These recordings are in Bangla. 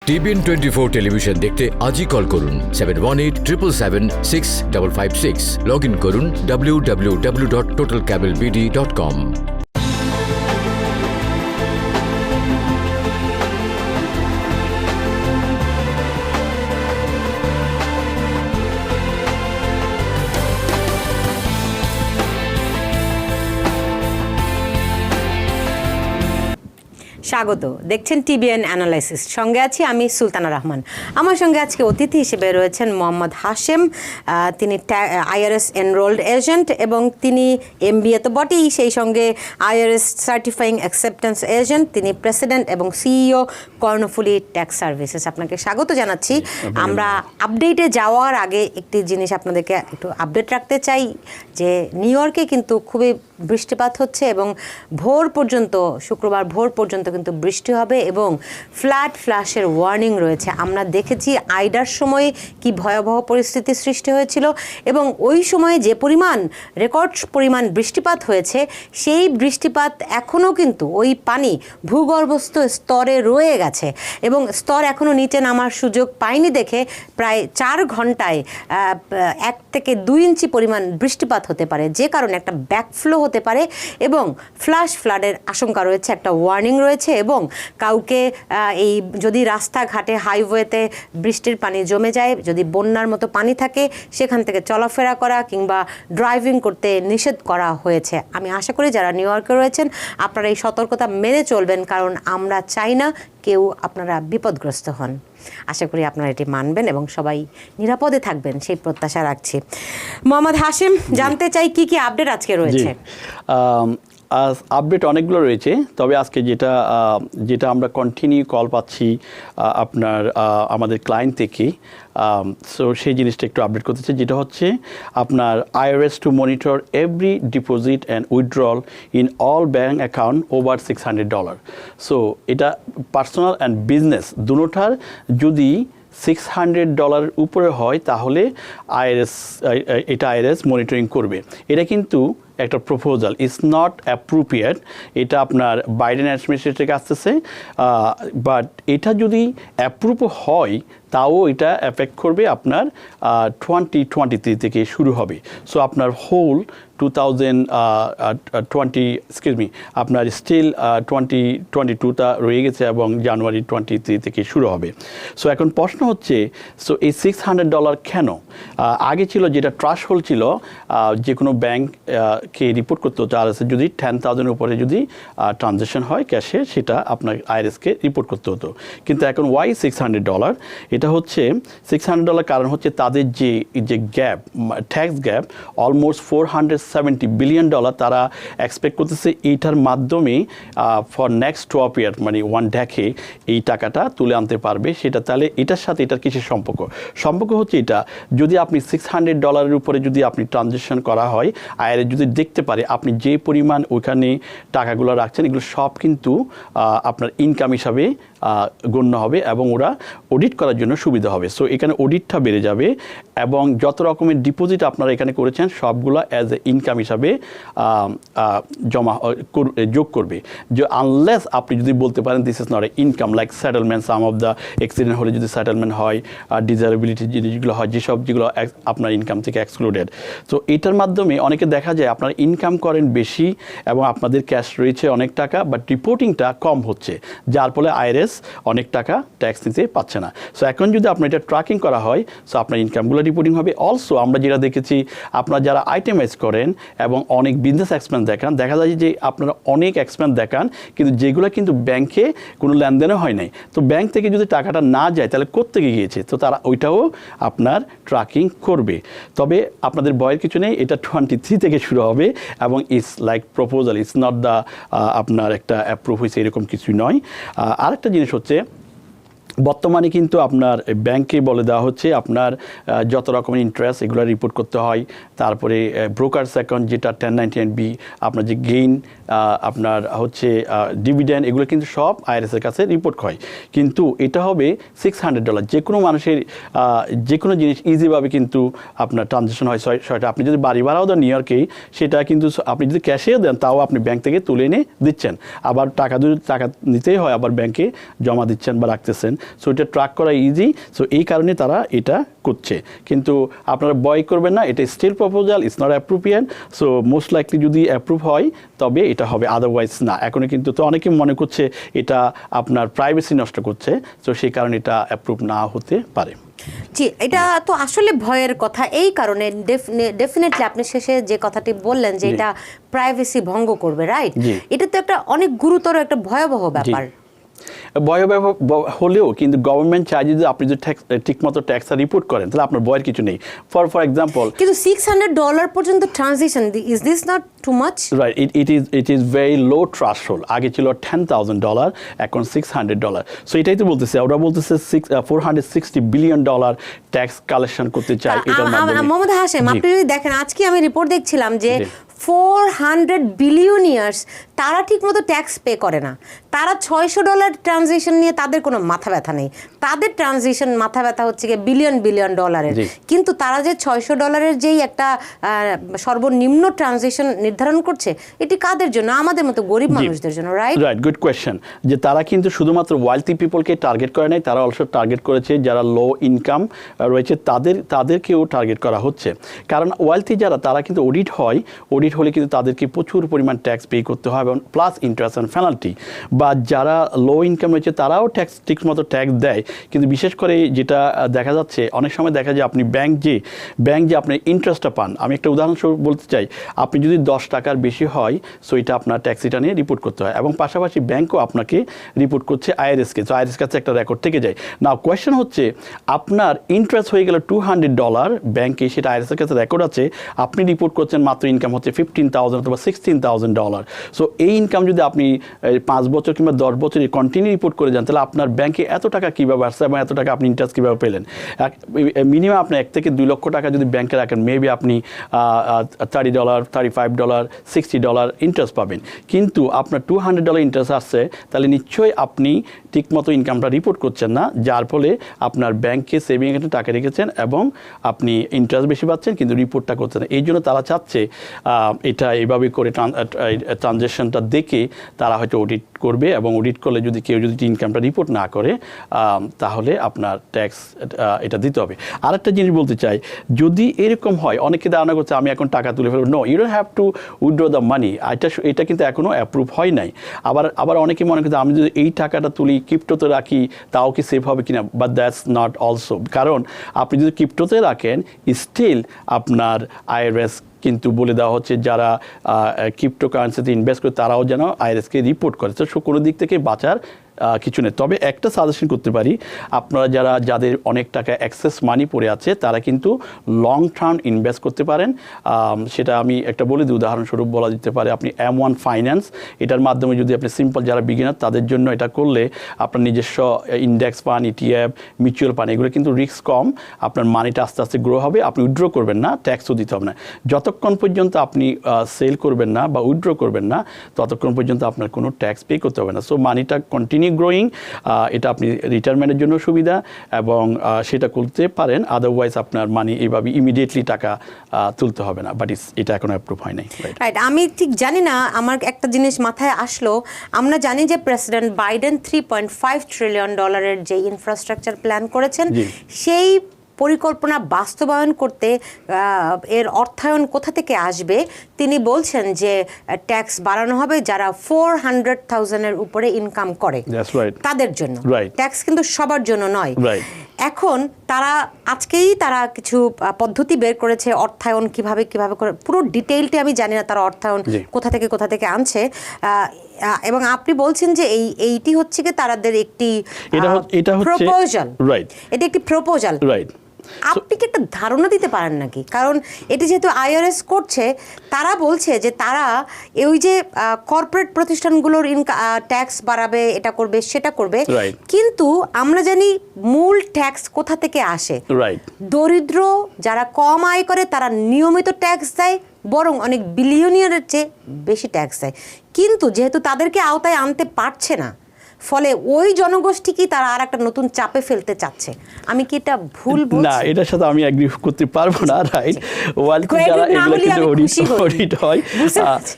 TBN 24 টেলিভিশন দেখতে আজই কল করুন 7187776556 লগ ইন করুন www.totalcablebd.com। স্বাগত, দেখছেন টিবিএন অ্যানালাইসিস। সঙ্গে আছি আমি সুলতানা রহমান। আমার সঙ্গে আজকে অতিথি হিসেবে রয়েছেন মোহাম্মদ হাশেম। তিনি আইআরএস এনরোলড এজেন্ট এবং তিনি এমবিএ তো বটেই, সেই সঙ্গে আইআরএস সার্টিফাইং অ্যাকসেপ্টেন্স এজেন্ট। তিনি প্রেসিডেন্ট এবং সিইও কর্ণফুলী ট্যাক্স সার্ভিসেস। আপনাকে স্বাগত জানাচ্ছি। আমরা আপডেটে যাওয়ার আগে একটি জিনিস আপনাদেরকে একটু আপডেট রাখতে চাই যে নিউ ইয়র্কে কিন্তু খুবই বৃষ্টিপাত হচ্ছে এবং ভোর পর্যন্ত, শুক্রবার ভোর পর্যন্ত কিন্তু বৃষ্টি হবে এবং ফ্ল্যাশের ওয়ার্নিং রয়েছে। আমরা দেখেছি আইডার সময়ে কি ভয়াবহ পরিস্থিতি সৃষ্টি হয়েছিল এবং ওই সময়ে যে রেকর্ড পরিমাণ বৃষ্টিপাত হয়েছে, সেই বৃষ্টিপাত এখনও কিন্তু ওই পানি ভূগর্ভস্থ স্তরে রয়ে গেছে এবং স্তর এখনও নিচে নামার সুযোগ পায়নি দেখে প্রায় 4 ঘন্টায় 1 থেকে 2 ইঞ্চি পরিমাণ বৃষ্টিপাত হতে পারে, যে কারণে একটা ব্যাকফ্লো হতে পারে এবং ফ্লাডের আশঙ্কা রয়েছে, একটা ওয়ার্নিং রয়েছে। এবং কাউকে এই যদি রাস্তাঘাটে হাইওয়েতে বৃষ্টির পানি জমে যায়, যদি বন্যার মতো পানি থাকে, সেখান থেকে চলাফেরা করা কিংবা ড্রাইভিং করতে নিষেধ করা হয়েছে। আমি আশা করি যারা নিউ ইয়র্কে রয়েছেন আপনারা এই সতর্কতা মেনে চলবেন, কারণ আমরা চাই না কেউ আপনারা বিপদগ্রস্ত হন। আশা করি আপনারা এটি মানবেন এবং সবাই নিরাপদে থাকবেন, সেই প্রত্যাশা রাখছি। মোহাম্মদ হাশেম, জানতে চাই কি কি আপডেট আজকে রয়েছে? আপডেট অনেকগুলো রয়েছে, তবে আজকে যেটা আমরা কন্টিনিউ কল পাচ্ছি আমাদের ক্লায়েন্ট থেকে, সো সেই জিনিসটা একটু আপডেট করতে চাই, যেটা হচ্ছে আপনার IRS two monitor every deposit and withdrawal in all bank account over $600। So এটা পার্সোনাল অ্যান্ড বিজনেস দুটোটার যদি $600 উপরে হয় তাহলে আইআরএস মনিটরিং করবে। এটা কিন্তু একটা প্রপোজাল, ইটস নট অ্যাপ্রোপ্রিয়েট। এটা আপনার বাইডেন অ্যাডমিনিস্ট্রেশন থেকে আসতেছে, বাট এটা যদি অ্যাপ্রুভ হয় তাও এটা এফেক্ট করবে আপনার 2023 থেকে শুরু হবে। সো আপনার হোল 2020 আপনার স্টিল 2022টা রয়ে গেছে এবং জানুয়ারি 23 থেকে শুরু হবে। সো এখন প্রশ্ন হচ্ছে, সো এই $600 কেন? আগে ছিল যেটা ট্রাশ হোল ছিল, যে কোনো ব্যাংককে রিপোর্ট করতে হতো আইআরএসে যদি 10,000 উপরে যদি ট্রানজ্যাকশন হয় ক্যাশে, সেটা আপনার আইআরএসকে রিপোর্ট করতে হতো। কিন্তু এখন ওয়াই $600? এটা হচ্ছে $600 কারণ হচ্ছে তাদের যে gap, tax gap almost $470 billion তারা এক্সপেক্ট করতেছে এইটার মাধ্যমে ফর নেক্সট 12 ইয়ার, মানে 1 decade এই টাকাটা তুলে আনতে পারবে। সেটা তাহলে এটার সাথে এটার কিসের সম্পর্ক হচ্ছে, এটা যদি আপনি $600 উপরে যদি আপনি ট্রানজ্যাকশন করা হয়, আইআরএস যদি দেখতে পারে আপনি যে পরিমাণ ওইখানে টাকাগুলো রাখছেন, এগুলো সব কিন্তু আপনার ইনকাম হিসাবে গণ্য হবে এবং ওরা অডিট করার জন্য সুবিধা হবে। সো এখানে অডিটটা বেড়ে যাবে এবং যত রকমের ডিপোজিট আপনারা এখানে করেছেন সবগুলো অ্যাজ এ ইনকাম হিসাবে যোগ করবে। যে আনলেস আপনি যদি বলতে পারেন this is not a income, like settlement, some of the accident হলে যদি সেটেলমেন্ট হয়, ডিসএবিলিটি জিনিসগুলো হয়, যেগুলো আপনার ইনকাম থেকে এক্সক্লুডেড। তো এটার মাধ্যমে অনেকে দেখা যায় আপনারা ইনকাম করেন বেশি এবং আপনাদের ক্যাশ রয়েছে অনেক টাকা, বাট রিপোর্টিংটা কম হচ্ছে, যার ফলে আইআরএস অনেক টাকা ট্যাক্স নিতে পারছে না। সো এখন যদি আপনার এটা ট্র্যাকিং করা হয়, সো আপনার ইনকামগুলো রিপোর্টিং হবে। অলসো আমরা যেটা দেখেছি, আপনারা যারা আইটেমাইজ করেন এবং অনেক বিজনেস এক্সপেন্স দেখান, দেখা যায় যে আপনারা অনেক এক্সপেন্স দেখান কিন্তু যেগুলো কিন্তু ব্যাংকে কোনো লেনদেনও হয় নাই। তো ব্যাংক থেকে যদি টাকাটা না যায় তাহলে কোত্থেকে গিয়েছে, তো তারা ওইটাও আপনার ট্র্যাকিং করবে। তবে আপনাদের ভয়ের কিছু নেই, এটা 23 থেকে শুরু হবে এবং it's like proposal, it's not the আপনার একটা অ্যাপ্রুভ হয়েছে এরকম কিছুই নয়। আরেকটা জিনিস হচ্ছে, বর্তমানে কিন্তু আপনার ব্যাংকে বলে দেওয়া হচ্ছে আপনার যত রকমের ইন্টারেস্ট এগুলো রিপোর্ট করতে হয়। তারপরে ব্রোকার্স অ্যাকাউন্ট যেটা 1099B, আপনার যে গেইন, আপনার হচ্ছে ডিভিডেন্ড, এগুলো কিন্তু সব আইআরএসের কাছে রিপোর্ট হয়। কিন্তু এটা হবে $600। যে কোনো মানুষের যে কোনো জিনিস ইজিভাবে কিন্তু আপনার ট্রানজ্যাকশন হয় সেটা। আপনি যদি বাড়ি ভাড়াও দেন নিউ ইয়র্কেই, সেটা কিন্তু আপনি যদি ক্যাশেও দেন তাও আপনি ব্যাংক থেকে তুলে এনে দিচ্ছেন, আবার টাকা নিতেই হয়, আবার ব্যাংকে জমা দিচ্ছেন বা রাখতেছেন। সো এটা ট্র্যাক করা ইজি, সো এই কারণে তারা এটা করছে। কিন্তু আপনারা ভয় করবেন না, এটা still proposal, it's not appropriate. So most likely যদি অ্যাপ্রুভ হয় তবে এটা হবে, আদারওয়াইজ না। এখন কিন্তু তো অনেকে মনে করছে এটা আপনার প্রাইভেসি নষ্ট করছে, সো সেই কারণে এটা অ্যাপ্রুভ না হতে পারে। জি, এটা তো আসলে ভয়ের কথা। এই কারণে ডেফিনেটলি আপনি শেষে যে কথাটি বললেন যে এটা প্রাইভেসি ভঙ্গ করবে, রাইট? এটা তো একটা অনেক গুরুতর একটা ভয়াবহ ব্যাপার। ভয়াবহ হলেও কিন্তু গভর্নমেন্ট চাই যদি আপনি যদি ঠিকমতো ট্যাক্সটা রিপোর্ট করেন তাহলে আপনার ভয়ের কিছু নেই। ফর এক্সাম্পল, কিন্তু $600 পর্যন্ত transition, is this not too much? Right, it is very low threshold. আগে ছিল $10,000, এখন $600। সো এটাই তো বলতেছে, ওরা বলতেছে $460 বিলিয়ন ট্যাক্স কালেকশন করতে চায় এটার মাধ্যমে। মোহাম্মদ হাশেম, আপনি যদি দেখেন, আজকে আমি রিপোর্ট দেখছিলাম যে 400 বিলিয়নিয়ার্স তারা ঠিকমতো ট্যাক্স পে করে না। তারা $600 ট্রানজিশন নিয়ে তাদের কোনো মাথা ব্যথা নেই। তাদের ট্রানজিশন মাথা ব্যথা হচ্ছে গিয়ে বিলিয়ন ডলারের। কিন্তু তারা যে $600 যেই একটা সর্বনিম্ন ট্রানজিশন নির্ধারণ করছে, এটি কাদের জন্য? আমাদের মতো গরিব মানুষদের জন্য, রাইট? Right, good question. যে তারা কিন্তু শুধুমাত্র ওয়েলথি পিপলকে টার্গেট করে নাই, তারা অলসো টার্গেট করেছে যারা লো ইনকাম রয়েছে তাদেরকেও টার্গেট করা হচ্ছে। কারণ ওয়েলথি যারা, তারা কিন্তু অডিট হলে কিন্তু তাদেরকে প্রচুর পরিমাণ ট্যাক্স পে করতে হয়, এবং প্লাস ইন্টারেস্ট অ্যান্ড পেনাল্টি। বা যারা লো ইনকাম রয়েছে তারাও ঠিকমতো ট্যাক্স দেয়, কিন্তু বিশেষ করে যেটা দেখা যাচ্ছে অনেক সময় দেখা যায় আপনি ব্যাংক যে আপনি ইন্টারেস্টটা পান। আমি একটা উদাহরণস্বরূপ বলতে চাই, আপনি যদি 10 টাকার বেশি হয়, সো এটা আপনার ট্যাক্স রিটার্ন নিয়ে রিপোর্ট করতে হয়, এবং পাশাপাশি ব্যাংকও আপনাকে রিপোর্ট করছে আইআরএসকে। সো আইআরএস কাছে একটা রেকর্ড থেকে যায়। নাও কোয়েশ্চেন হচ্ছে, আপনার ইন্টারেস্ট হয়ে গেল $200 ব্যাংকে, সেটা আইআরএসের কাছে রেকর্ড আছে, আপনি রিপোর্ট করছেন মাত্র ইনকাম হচ্ছে $15,000 অথবা $16,000। সো এই ইনকাম যদি আপনি 5 বছর কিংবা 10 বছর কন্টিনিউ রিপোর্ট করে যান, তাহলে আপনার ব্যাংকে এত টাকা কীভাবে আসছে এবং এত টাকা আপনি ইন্টারেস্ট কীভাবে পেলেন? মিনিমাম আপনি 1 থেকে 2 লক্ষ টাকা যদি ব্যাংকে রাখেন, মেবি আপনি $30, $35, $60 ইন্টারেস্ট পাবেন। কিন্তু আপনার $200 ইন্টারেস্ট আসছে, তাহলে নিশ্চয়ই আপনি ঠিকমতো ইনকামটা রিপোর্ট করছেন না, যার ফলে আপনার ব্যাংকে সেভিং অ্যাকাউন্টে টাকা রেখেছেন এবং আপনি ইন্টারেস্ট বেশি পাচ্ছেন, কিন্তু রিপোর্টটা করছেন না। এই জন্য তারা চাচ্ছে এটা এইভাবে করে ট্রানজ্যাকশনটা দেখে তারা হয়তো অডিট করবে, এবং অডিট করলে যদি কেউ যদি ইনকামটা রিপোর্ট না করে, তাহলে আপনার ট্যাক্স এটা দিতে হবে। আরেকটা জিনিস বলতে চাই, যদি এরকম হয়, অনেকে ধারণা করছে আমি এখন টাকা তুলে ফেলবো। No, you don't have to withdraw the money. এটা কিন্তু এখনও অ্যাপ্রুভ হয় নাই। আবার অনেকে মনে করছে আমি যদি এই টাকাটা তুলি ক্রিপ্টোতে রাখি তাও কি সেফ হবে কিনা, বাট দ্যাটস নট অলসো। কারণ আপনি যদি ক্রিপ্টোতে রাখেন, স্টিল আপনার আইআরএস কিন্তু বলে দেওয়া হচ্ছে যারা ক্রিপ্টোকারেন্সিতে ইনভেস্ট করে তারাও যেন আইআরএসকে রিপোর্ট করে। তো কোনো দিক থেকে বাঁচার কিছু নেই। তবে একটা সাজেশন করতে পারি, আপনারা যাদের অনেক টাকা অ্যাক্সেস মানি পড়ে আছে, তারা কিন্তু লং টার্ম ইনভেস্ট করতে পারেন। সেটা আমি একটা বলে দিই, উদাহরণস্বরূপ বলা যেতে পারে আপনি M1 ফাইন্যান্স, এটার মাধ্যমে যদি আপনি সিম্পল যারা বিগিনার তাদের জন্য এটা করলে আপনার নিজস্ব ইন্ডেক্স পান, ETF, মিউচুয়াল পান, এগুলো কিন্তু রিস্ক কম, আপনার মানিটা আস্তে আস্তে গ্রো হবে, আপনি উইথড্র করবেন না, ট্যাক্সও দিতে হবে না। যতক্ষণ পর্যন্ত আপনি সেল করবেন না বা উইথড্র করবেন না, ততক্ষণ পর্যন্ত আপনার কোনো ট্যাক্স পে করতে হবে না। সো মানিটা কন্টিনিউ গ্রোয়িং, এটা আপনি রিটায়ারমেন্টের জন্য সুবিধা, এবং সেটা করতে পারেন। আদারওয়াইজ আপনার মানি এইভাবে ইমিডিয়েটলি টাকা তুলতে হবে না, বাট এটা এখনো অ্যাপ্রুভ হয় নাই। রাইট, আমি ঠিক জানি না, আমার একটা জিনিস মাথায় আসলো। আমরা জানি যে প্রেসিডেন্ট বাইডেন $3.5 ট্রিলিয়ন যে ইনফ্রাস্ট্রাকচার প্ল্যান করেছেন, সেই পরিকল্পনা বাস্তবায়ন করতে এর অর্থায়ন কোথা থেকে আসবে? তিনি বলছেন যে ট্যাক্স বাড়ানো হবে যারা 400,000-এর উপরে ইনকাম করে তাদের জন্য। ট্যাক্স কিন্তু সবার জন্য নয়। এখন আজকেই তারা কিছু পদ্ধতি বের করেছে অর্থায়ন কিভাবে করে, পুরো ডিটেইলটি আমি জানি না তারা অর্থায়ন কোথা থেকে আনছে। এবং আপনি বলছেন যে এইটি হচ্ছে কি তাদের একটি প্রপোজাল, এটা একটি প্রপোজাল। আপনি কি একটা ধারণা দিতে পারেন নাকি? কারণ এটি যেহেতু আইআরএস করছে, তারা বলছে যে তারা ওই যে কর্পোরেট প্রতিষ্ঠানগুলোর ট্যাক্স বাড়াবে, এটা করবে সেটা করবে, কিন্তু আমরা জানি মূল ট্যাক্স কোথা থেকে আসে। দরিদ্র যারা কম আয় করে তারা নিয়মিত ট্যাক্স দেয়, বরং অনেক বিলিয়নিয়ারের চেয়ে বেশি ট্যাক্স দেয়। কিন্তু যেহেতু তাদেরকে আওতায় আনতে পারছে না, ফলে ওই জনগোষ্ঠীকে তারা আর একটা নতুন চাপে ফেলতে চাচ্ছে। আমি কি এটা ভুল বলছি? না, এটার সাথে আমি এগ্রি করতে পারবো না, রাইট? ওয়ালটি যারা এগুলো কিন্তু অডিট হয়,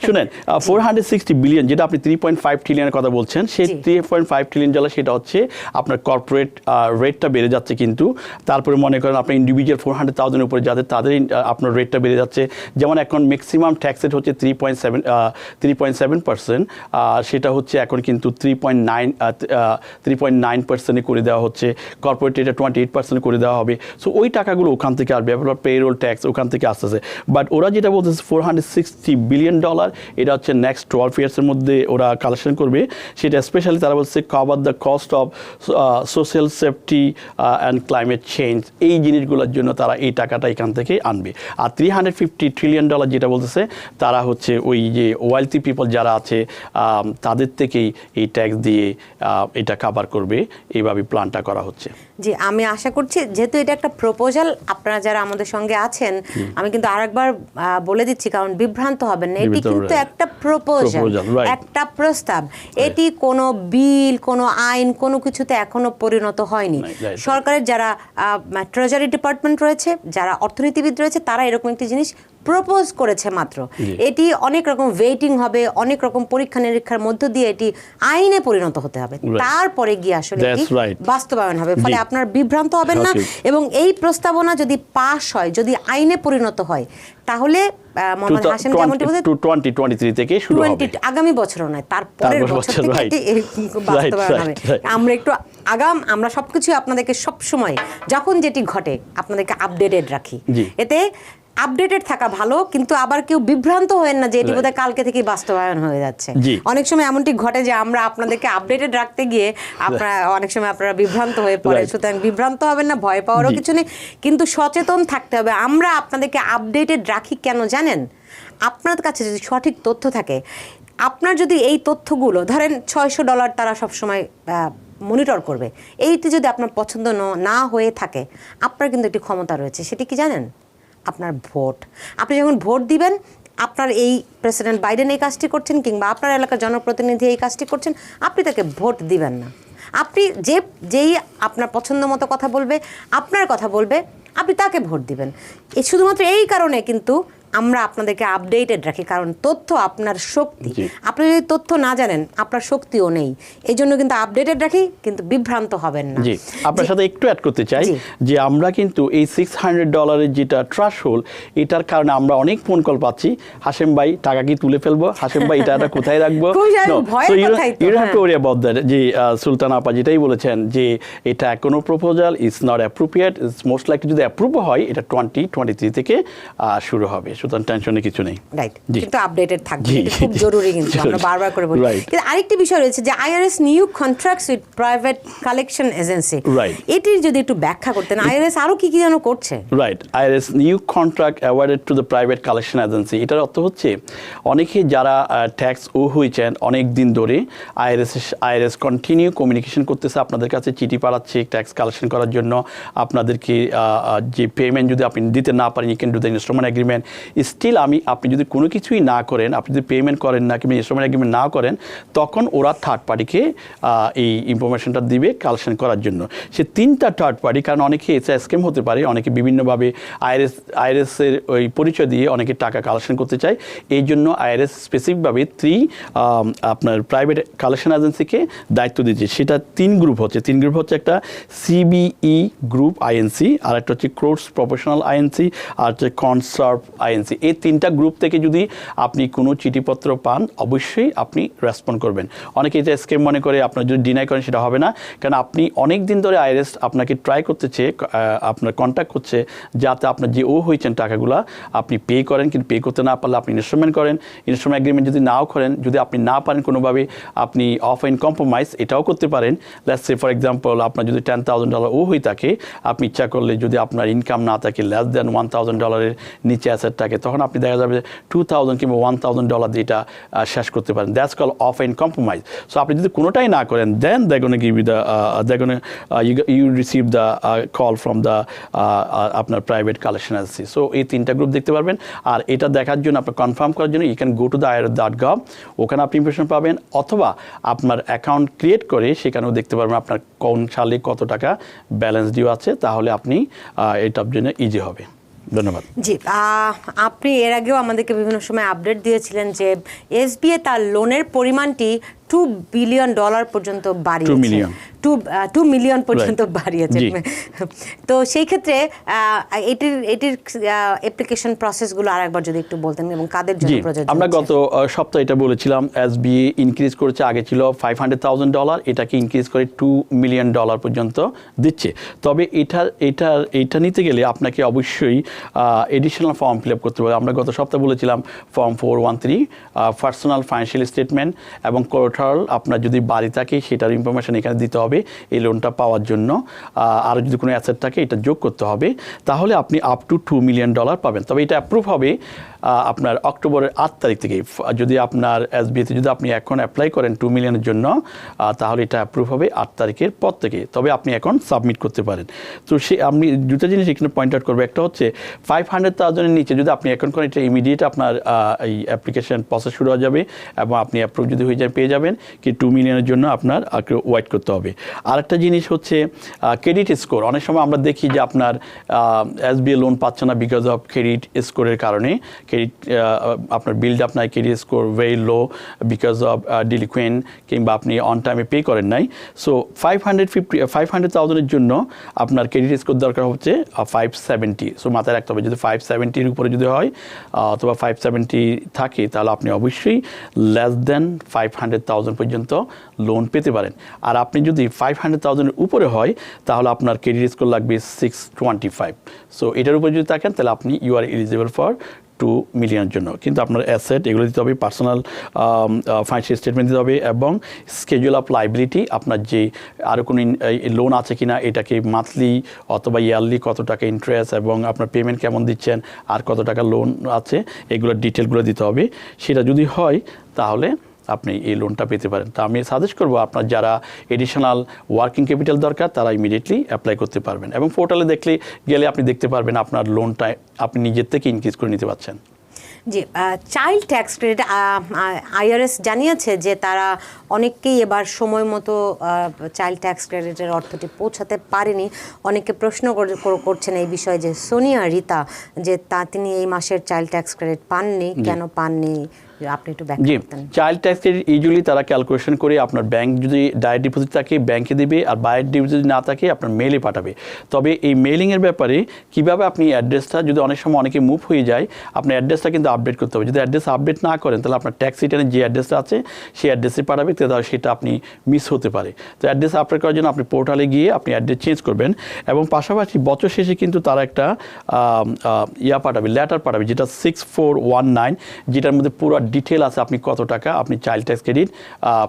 শুনেন 460 বিলিয়ন যেটা আপনি 3.5 ট্রিলিয়নের কথা বলছেন, সেই 3.5 ট্রিলিয়ন ডলার সেটা হচ্ছে আপনার কর্পোরেট রেটটা বেড়ে যাচ্ছে, কিন্তু তারপরে মনে করেন আপনার ইন্ডিভিজুয়াল 400,000 উপরে যাদের তাদের আপনার রেটটা বেড়ে যাচ্ছে। যেমন এখন ম্যাক্সিমাম ট্যাক্স রেট হচ্ছে 3.7%, সেটা হচ্ছে এখন কিন্তু 3.9% করে দেওয়া হচ্ছে। কর্পোরেট রেটটা 28% করে দেওয়া হবে। সো ওই টাকাগুলো ওখান থেকে আসবে, পেরোল ট্যাক্স ওখান থেকে আসতেছে। বাট ওরা যেটা বলতেছে 460 বিলিয়ন ডলার, এটা হচ্ছে নেক্সট 12 ইয়ার্সের মধ্যে ওরা কালেকশন করবে। সেটা স্পেশালি তারা বলছে cover the cost of social safety and climate change, এই জিনিসগুলোর জন্য তারা এই টাকাটা এখান থেকে আনবে। আর 350 ট্রিলিয়ন ডলার যেটা বলতেছে তারা হচ্ছে ওই যে ওয়েলথি পিপল যারা আছে তাদের থেকেই এই ট্যাক্স দিয়ে এটা কাভার করবে, এইভাবে প্ল্যানটা করা হচ্ছে। জি, আমি আশা করছি যেহেতু এটা একটা প্রপোজাল, আপনারা যারা আমাদের সঙ্গে আছেন, আমি কিন্তু আরেকবার বলে দিচ্ছি কারণ বিভ্রান্ত হবেন না, এটি কিন্তু একটা প্রপোজাল, একটা প্রস্তাব। এটি কোনো বিল, কোনো আইন, কোনো কিছুতে এখনো পরিণত হয়নি। সরকারের যারা ট্রেজারি ডিপার্টমেন্ট রয়েছে, যারা অর্থনীতিবিদ রয়েছে, তারা এরকম একটি জিনিস প্রপোজ করেছে মাত্র। এটি অনেক রকম ওয়েটিং হবে, অনেক রকম পরীক্ষা নিরীক্ষার মধ্য দিয়ে এটি আইনে পরিণত হতে হবে, তারপরে গিয়ে আসলে বাস্তবায়ন হবে। ফলে আপনার বিভ্রান্ত হবেন না। এবং এই প্রস্তাবনা যদি পাস হয়, যদি আইনে পরিণত হয়, তাহলে মোহাম্মদ হাশেম যেমনটি বলতে 2023 থেকে শুরু হবে, আগামী বছরও নয়, তারপরের বছর থেকে এটি বাস্তবায়ন হবে। আমরা একটু আমরা সবকিছু আপনাদেরকে সবসময় যখন যেটি ঘটে আপনাদেরকে আপডেটেড রাখি। এতে আপডেটেড থাকা ভালো, কিন্তু আবার কেউ বিভ্রান্ত হবেন না যে এটি বোধহয় কালকে থেকে বাস্তবায়ন হয়ে যাচ্ছে। অনেক সময় এমনটি ঘটে যে আমরা আপনাদেরকে আপডেটেড রাখতে গিয়ে অনেক সময় আপনারা বিভ্রান্ত হয়ে পড়ে। সুতরাং বিভ্রান্ত হবেন না, ভয় পাওয়ারও কিছু নেই, কিন্তু সচেতন থাকতে হবে। আমরা আপনাদেরকে আপডেটেড রাখি কেন জানেন? আপনার কাছে যদি সঠিক তথ্য থাকে, আপনার যদি এই তথ্যগুলো ধরেন $600 তারা সবসময় মনিটর করবে, এইটি যদি আপনার পছন্দ না হয়ে থাকে, আপনার কিন্তু একটি ক্ষমতা রয়েছে। সেটি কি জানেন? আপনার ভোট। আপনি যখন ভোট দিবেন, আপনার এই প্রেসিডেন্ট বাইডেন এই কাজটি করছেন কিংবা আপনার এলাকার জনপ্রতিনিধি এই কাজটি করছেন, আপনি তাকে ভোট দিবেন না। আপনি যেই আপনার পছন্দ মতো কথা বলবে, আপনার কথা বলবে, আপনি তাকে ভোট দিবেন। শুধুমাত্র এই কারণে কিন্তু আমরা আপনাদেরকে আপডেটেড রাখি, কারণ তথ্য আপনার শক্তি। আপনি যদি তথ্য না জানেন, আপনার শক্তিও নেই। এই জন্য কিন্তু আপডেটেড রাখি, কিন্তু বিভ্রান্ত হবেন না। জি, আপনার সাথে একটু অ্যাড করতে চাই যে আমরা কিন্তু এই $600 যেটা থ্রেশহোল্ড, এটার কারণে আমরা অনেক ফোন কল পাচ্ছি, হাশেম ভাই টাকা কি তুলে ফেলবো, হাশেম ভাই এটা কোথায় রাখবো। যে সুলতান আপা যেটাই বলেছেন যে এটা কোনো proposal is not appropriate, most likely যদি অ্যাপ্রুভ হয় এটা 2023 থেকে শুরু হবে। সুতরাং টেনশনে কিছু নেই, রাইট? কিন্তু আপডেটেড থাকবে, এটা খুব জরুরি। কিন্তু আমরা বারবার করে বলি। কিন্তু আরেকটি বিষয় রয়েছে যে IRS new contracts with private collection agency, এটির যদি একটু ব্যাখ্যা করতেন। আইআরএস আরো কি কি যেন করছে? Right, IRS new contract awarded to the private collection agency. এটার অর্থ হচ্ছে অনেকে যারা ট্যাক্স হয়েছেন অনেক দিন ধরে, আইআরএস কন্টিনিউ কমিউনিকেশন করতেছে, আপনাদের কাছে চিঠি পাঠাচ্ছে ট্যাক্স কালেকশন করার জন্য। আপনাদেরকে যে পেমেন্ট যদি আপনি দিতে না পারেন, you can do the installment agreement. Still আপনি যদি কোনো কিছুই না করেন, আপনি যদি পেমেন্ট করেন না কিংবা ইনস্টলমেন্ট এগ্রিমেন্ট না করেন, তখন ওরা থার্ড পার্টিকে এই ইনফরমেশনটা দিবে কালেকশন করার জন্য। সে 3টা থার্ড পার্টি, কারণ অনেকে এটা স্ক্যাম হতে পারে, অনেকে বিভিন্নভাবে আইআরএসের ওই পরিচয় দিয়ে অনেকে টাকা কালেকশন করতে চায়। এই জন্য আইআরএস স্পেসিফিকভাবে আপনার প্রাইভেট কালেকশন এজেন্সিকে দায়িত্ব দিচ্ছে। সেটা 3 গ্রুপ হচ্ছে। 3 গ্রুপ হচ্ছে একটা সিবিই গ্রুপ আইএনসি, আর একটা হচ্ছে ক্রোডস প্রফেশনাল আইএনসি, আর হচ্ছে কনসার্ভ আইএনসি। এই 3টা গ্রুপ থেকে যদি আপনি কোনো চিঠিপত্র পান, অবশ্যই আপনি রেসপন্ড করবেন। অনেকে এটা স্ক্যাম মনে করে, আপনার যদি ডিনাই করেন সেটা হবে না, কারণ আপনি অনেক দিন ধরে আইআরএস আপনাকে ট্রাই করতেছে, আপনার কন্ট্যাক্ট করছে যাতে আপনার যে হয়েছেন টাকাগুলো আপনি পে করেন। কিন্তু পে করতে না পারলে আপনি ইনস্টলমেন্ট করেন। ইনস্টলমেন্ট এগ্রিমেন্ট যদি নাও করেন, যদি আপনি না পারেন কোনোভাবে, আপনি অফ ইন কম্প্রোমাইজ এটাও করতে পারেন। লেটস সে ফর এক্সাম্পল আপনার যদি $10,000 হয়ে থাকে, আপনি ইচ্ছা করলে যদি আপনার ইনকাম না থাকে লেস দ্যান $1,000 নিচে অ্যাসেটটা থাকে তখন আপনি দেখা যাবে $2,000 কিংবা $1,000 দিয়ে এটা শেষ করতে পারেন। That's call of and compromise. So আপনি যদি কোনোটাই না করেন then you receive the call from the আপনার প্রাইভেট কালেকশন এজেন্সি। সো এই 3টা গ্রুপ দেখতে পারবেন। আর এটা দেখার জন্য আপনার কনফার্ম করার জন্য you can go to the IRS.gov, ওখানে আপনি ইনফরমেশন পাবেন, অথবা আপনার অ্যাকাউন্ট ক্রিয়েট করে সেখানেও দেখতে পারবেন আপনার কোন সালে কত টাকা ব্যালেন্স ডিউ আছে, তাহলে আপনি এটার জন্য ইজি হবে। ধন্যবাদ। জি, আপনি এর আগেও আমাদেরকে বিভিন্ন সময় আপডেট দিয়েছিলেন যে SBA তার লোনের পরিমাণটি $2 বিলিয়ন পর্যন্ত বাড়িয়েছে। 2 মিলিয়ন পর্যন্ত বাড়িয়েছে। তো সেই ক্ষেত্রে এটির অ্যাপ্লিকেশন প্রসেসগুলো আরেকবার যদি একটু বলতেন এবং কাদের জন্য প্রযোজ্য। আমরা গত সপ্তাহে এটা বলেছিলাম, SBA ইনক্রিজ করেছে, আগে ছিল $500,000, এটাকে ইনক্রিজ করে $2 মিলিয়ন পর্যন্ত দিচ্ছে। তবে এটা নিতে গেলে আপনাকে অবশ্যই এডিশনাল ফর্ম ফিল আপ করতে হবে। আমরা গত সপ্তাহে বলেছিলাম ফর্ম 413 পার্সোনাল ফাইন্যান্সিয়াল স্টেটমেন্ট এবং আপনার যদি বাড়ি থাকে সেটার ইনফরমেশন এখানে দিতে হবে এই লোনটা পাওয়ার জন্য। আর যদি কোনো অ্যাসেট থাকে এটা যোগ করতে হবে, তাহলে আপনি আপ টু $2 মিলিয়ন পাবেন। তবে এটা অ্যাপ্রুভ হবে আপনার অক্টোবরের 8 তারিখ থেকে। যদি আপনার SBAতে যদি আপনি এখন অ্যাপ্লাই করেন 2 মিলিয়নের জন্য, তাহলে এটা অ্যাপ্রুভ হবে 8 তারিখের পর থেকে। তবে আপনি এখন সাবমিট করতে পারেন। তো আপনি দুটো জিনিস এখানে পয়েন্ট আউট করবো। একটা হচ্ছে 500,000-এর নিচে যদি আপনি এখন করেন, এটা ইমিডিয়েট আপনার এই অ্যাপ্লিকেশন প্রসেস শুরু হয়ে যাবে এবং আপনি অ্যাপ্রুভ যদি হয়ে যায় পেয়ে যাবেন, কি 2 মিলিয়নের জন্য আপনার ওয়েট করতে হবে। আরেকটা জিনিস হচ্ছে ক্রেডিট স্কোর। অনেক সময় আমরা দেখি যে আপনার SBA লোন পাচ্ছে না বিকজ অফ ক্রেডিট স্কোরের কারণে। ক্রেডিট আপনার বিল্ড আপ নাই, credit score very low because of delinquent, কিংবা আপনি অন টাইমে পে করেন নাই। সো 500,000-এর জন্য আপনার ক্রেডিট স্কোর দরকার হচ্ছে 570। সো মাথায় রাখতে হবে, যদি 570-র উপরে যদি হয় অথবা 570 থাকে, তাহলে আপনি অবশ্যই লেস দেন 500,000 পর্যন্ত লোন পেতে পারেন। আর আপনি যদি 500,000-এর উপরে হয়, তাহলে আপনার ক্রেডিট স্কোর লাগবে 625। সো এটার উপরে যদি থাকেন, তাহলে আপনি ইউ আর এলিজিবল ফর 2 মিলিয়নের জন্য। কিন্তু আপনার অ্যাসেট এগুলো দিতে হবে, পার্সোনাল ফাইন্যান্সিয়াল স্টেটমেন্ট দিতে হবে এবং স্কেজুল অফ লাইবিলিটি, আপনার যে আরও কোনো লোন আছে কিনা, এটাকে মান্থলি অথবা ইয়ারলি কত টাকা ইন্টারেস্ট এবং আপনার পেমেন্ট কেমন দিচ্ছেন, আর কত টাকা লোন আছে, এগুলোর ডিটেলগুলো দিতে হবে। সেটা যদি হয়, তাহলে আপনি এই লোনটা পেতে পারেন। তা আমি সাজেস্ট করবো আপনার যারা এডিশনাল ওয়ার্কিং ক্যাপিটাল দরকার, তারা ইমিডিয়েটলি অ্যাপ্লাই করতে পারবেন। এবং পোর্টালে গেলে আপনি দেখতে পারবেন আপনার লোনটা আপনি নিজের থেকে ইনক্রিজ করে নিতে পারছেন। জি, চাইল্ড ট্যাক্স ক্রেডিট IRS জানিয়েছে যে তারা অনেককেই এবার সময় মতো চাইল্ড ট্যাক্স ক্রেডিটের অর্থটি পৌঁছাতে পারেনি। অনেকে প্রশ্ন করছেন এই বিষয়ে যে সোনিয়া রিতা যে তিনি এই মাসের চাইল্ড ট্যাক্স ক্রেডিট পাননি, কেন পাননি, আপনি একটু ব্যাখ্যা করতেন। চাইল্ড ট্যাক্স ক্রেডিট ইউজুয়ালি তারা ক্যালকুলেশন করে আপনার ব্যাংক যদি ডাইরেক্ট ডিপোজিট থাকে ব্যাংকে দেবে, আর বাইরের ডিপোজিট যদি না থাকে আপনার মেইলে পাঠাবে। তবে এই মেইলিংয়ের ব্যাপারে কীভাবে আপনি অ্যাড্রেসটা, যদি অনেক সময় অনেকে মুভ হয়ে যায়, আপনার অ্যাড্রেসটা কিন্তু আপডেট করতে হবে। যদি অ্যাড্রেস আপডেট না করেন, তাহলে আপনার ট্যাক্স রিটার্নে যে অ্যাড্রেসটা আছে সেই অ্যাড্রেসে পাঠাবে, তাহলে সেটা আপনি মিস হতে পারে। তো অ্যাড্রেস আপডেট করার জন্য আপনি পোর্টালে গিয়ে আপনি অ্যাড্রেস চেঞ্জ করবেন। এবং পাশাপাশি বছর শেষে কিন্তু তারা একটা পাঠাবে, লেটার পাঠাবে, যেটা 6419, যেটার মধ্যে পুরো ডিটেল আছে আপনি কত টাকা আপনি চাইল্ড ট্যাক্স ক্রেডিট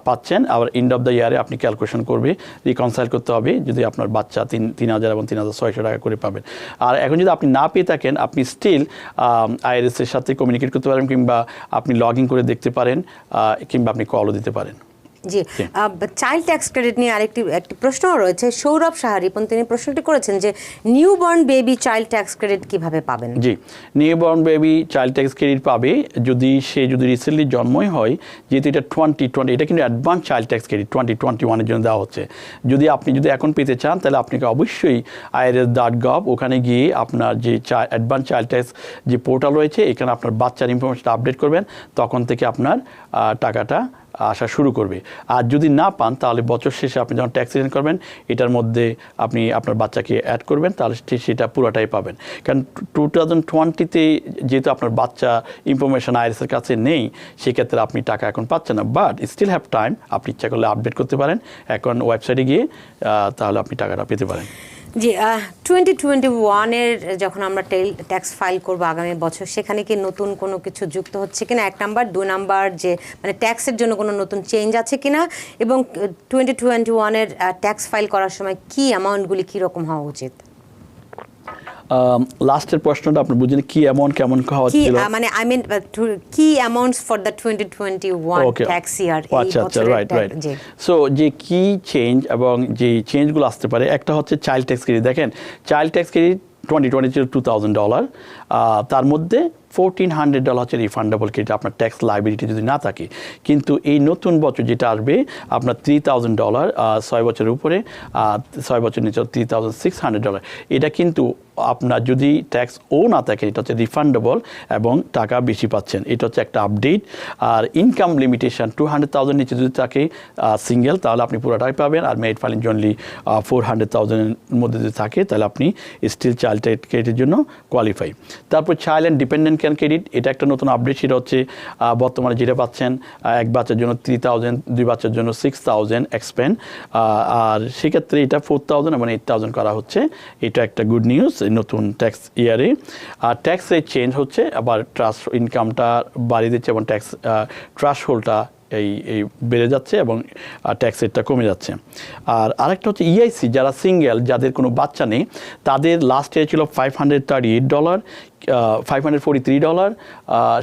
পাচ্ছেন। আবার এন্ড অফ দ্য ইয়ারে আপনি ক্যালকুলেশন করবে, রিকনসাইল করতে হবে, যদি আপনার বাচ্চা 3,000 এবং 3,600 টাকা করে পাবেন। আর এখন যদি আপনি না পেয়ে থাকেন, আপনি স্টিল IRS-এর সাথে কমিউনিকেট করতে পারেন, কিংবা আপনি লগ ইন করে দেখতে পারেন, কিংবা আপনি কলও দিতে পারেন। জি, চাইল্ড ট্যাক্স ক্রেডিট নিয়ে একটি প্রশ্ন রয়েছে। সৌরভ সাহারিপন তিনি প্রশ্নটি করেছেন যে newborn baby child tax credit কিভাবে পাবেন? জি, newborn baby child tax credit পাবে যদি রিসেন্টলি জন্মই হয়, যেহেতু এটা 2020, এটা কিন্তু অ্যাডভান্স চাইল্ড ট্যাক্স ক্রেডিট 2021-এর জন্য দেওয়া হচ্ছে। আপনি যদি এখন পেতে চান, তাহলে আপনাকে অবশ্যই IRS.gov ওখানে গিয়ে আপনার যে অ্যাডভান্স চাইল্ড ট্যাক্স যে পোর্টাল রয়েছে, এখানে আপনার বাচ্চার ইনফরমেশনটা আপডেট করবেন, তখন থেকে আপনার টাকাটা আসা শুরু করবে। আর যদি না পান, তাহলে বছর শেষে আপনি যখন ট্যাক্স রিটার্ন করবেন, এটার মধ্যে আপনি আপনার বাচ্চাকে অ্যাড করবেন, তাহলে সেটা পুরোটাই পাবেন। কারণ 2020-তে যেহেতু আপনার বাচ্চা ইনফরমেশন IRS-এর কাছে নেই, সেক্ষেত্রে আপনি টাকা এখন পাচ্ছেন না। বাট স্টিল হ্যাভ টাইম, আপনি ইচ্ছা করলে আপডেট করতে পারেন এখন ওয়েবসাইটে গিয়ে, তাহলে আপনি টাকাটা পেতে পারেন। জি, 2021-এর যখন আমরা ট্যাক্স ফাইল করব আগামী বছর, সেখানে কি নতুন কোনো কিছু যুক্ত হচ্ছে কিনা, 1 নাম্বার, 2 নাম্বার যে মানে ট্যাক্সের জন্য কোনো নতুন চেঞ্জ আছে কিনা, এবং 2021-এর ট্যাক্স ফাইল করার সময় কি অ্যামাউন্টগুলি কীরকম হওয়া উচিত? লাস্টের প্রশ্নটা আপনি বুঝলেন কি অ্যামাউন্ট কেমন হওয়া কি ছিল মানে আই মিন কি অ্যামাউন্টস ফর দ্য 2021 ট্যাক্স ইয়ার আচ্ছা রাইট সো যে কি চেঞ্জ এবং যে চেঞ্জগুলো আসতে পারে একটা হচ্ছে চাইল্ড ট্যাক্স ক্রেডিট দেখেন চাইল্ড ট্যাক্স ক্রেডিট 2020 ছিল $2,000 তার মধ্যে $1,400 হচ্ছে রিফান্ডেবল ক্রেডিট আপনার ট্যাক্স লাইবিলিটি যদি না থাকে কিন্তু এই নতুন বছর যেটা আসবে আপনার $3,000 6 বছরের উপরে 6 বছর নিচে $3,600 এটা কিন্তু আপনার যদি ট্যাক্স না থাকে এটা হচ্ছে রিফান্ডেবল এবং টাকা বেশি পাচ্ছেন এটা হচ্ছে একটা আপডেট আর ইনকাম লিমিটেশন 200,000 নিচে যদি থাকে সিঙ্গেল তাহলে আপনি পুরোটাই পাবেন আর মেরিট ফাইলিং অনলি 400,000 এর মধ্যে যদি থাকে তাহলে আপনি স্টিল চাইল্ড ক্রেডিটের জন্য কোয়ালিফাই তারপর child and dependent can credit এটা একটা নতুন আপডেট সেটা হচ্ছে বর্তমানে যেটা পাচ্ছেন এক বাচ্চার জন্য 3,000 দুই বাচ্চার জন্য 6,000 এক্সপেন্ড আর সেক্ষেত্রে এটা 4,000 এবং 8,000 করা হচ্ছে এটা একটা গুড নিউজ নতুন ট্যাক্স ইয়ারে আর ট্যাক্স রেট চেঞ্জ হচ্ছে আবার ট্রাস্ট ইনকামটা বাড়িয়ে দিচ্ছে এবং ট্যাক্স ট্রাস্ট হোল্ডটা এই বেড়ে যাচ্ছে এবং ট্যাক্স রেটটা কমে যাচ্ছে আর আরেকটা হচ্ছে ইআইসি যারা সিঙ্গেল যাদের কোনো বাচ্চা নেই তাদের লাস্ট ইয়ার ছিল $538 $543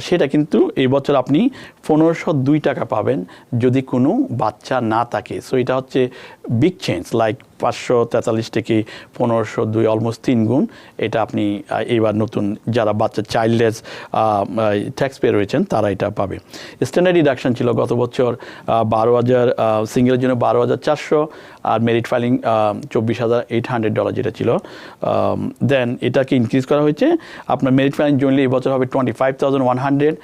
সেটা কিন্তু এই বছর আপনি 1,502 টাকা পাবেন যদি কোনো বাচ্চা না থাকে সো এটা হচ্ছে বিগ চেঞ্জ লাইক 543 থেকে 1,502 অলমোস্ট 3 গুণ এটা আপনি এবার নতুন যারা বাচ্চা চাইল্ডলেস ট্যাক্স পে রয়েছেন তারা এটা পাবে স্ট্যান্ডার্ড ডিডাকশন ছিল গত বছর 12,000 সিঙ্গেলের জন্য 12,400 আর মেরিট ফাইলিং $24,800 যেটা ছিল দেন এটাকে ইনক্রিজ করা হয়েছে আপনার মেরিট ফাইলিং জন্য এই বছর হবে 25,100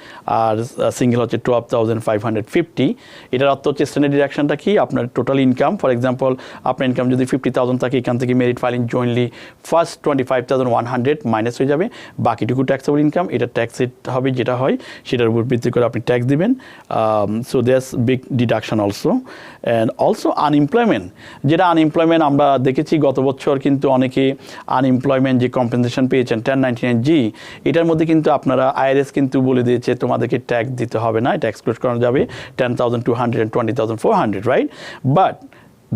আর সিঙ্গেল হচ্ছে 12,550 এটার অর্থ হচ্ছে স্ট্যান্ডার্ড ডিডাকশনটা কি আপনার টোটাল ইনকাম ফর এক্সাম্পল আপনার ইনকাম যদি 50,000 থাকে এখান থেকে merit filing jointly first 25,100 minus হয়ে যাবে বাকিটুকু ট্যাক্সেবল ইনকাম এটা ট্যাক্স রেট হবে যেটা হয় সেটার উপর ভিত্তি করে আপনি ট্যাক্স দিবেন so that's big deduction also and also unemployment যেটা আনএমপ্লয়মেন্ট আমরা দেখেছি গত বছর কিন্তু অনেকে আনএমপ্লয়মেন্ট যে কম্পেনসেশন পেয়েছেন 1099G এটার মধ্যে কিন্তু আপনারা আইআরএস কিন্তু বলে দিয়েছে তোমাদেরকে ট্যাক্স দিতে হবে না এটা এক্সক্লুড করা যাবে 10,200 and 20,400 right but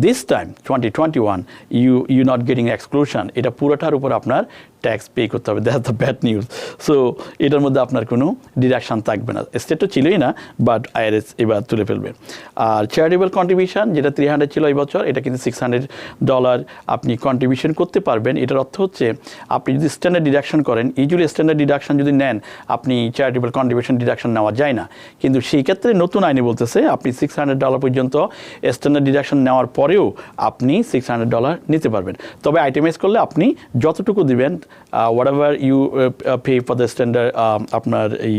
this time 2021 you not getting exclusion এটা পুরোটার উপর আপনার ট্যাক্স পে করতে হবে that's the bad news so এটার মধ্যে আপনার কোনো ডিডাকশন থাকবে না স্টেট তো ছিলই না বাট আইআরএস এবার তুলে ফেলবে আর চ্যারিটেবল কন্ট্রিবিউশন যেটা 300 ছিল এই বছর এটা কিন্তু $600 আপনি কন্ট্রিবিউশন করতে পারবেন এটার অর্থ হচ্ছে আপনি যদি স্ট্যান্ডার্ড ডিডাকশন করেন ইউজুয়ালি স্ট্যান্ডার্ড ডিডাকশন যদি নেন আপনি চ্যারিটেবল কন্ট্রিবিউশন ডিডাকশন নেওয়া যায় না কিন্তু সেই ক্ষেত্রে নতুন আইনে বলতেছে আপনি $600 পর্যন্ত স্ট্যান্ডার্ড ডিডাকশন নেওয়ার পরেও আপনি $600 নিতে পারবেন তবে আইটেমাইজ করলে আপনি যতটুকু দিবেন whatever you pay for the standard আপনার এই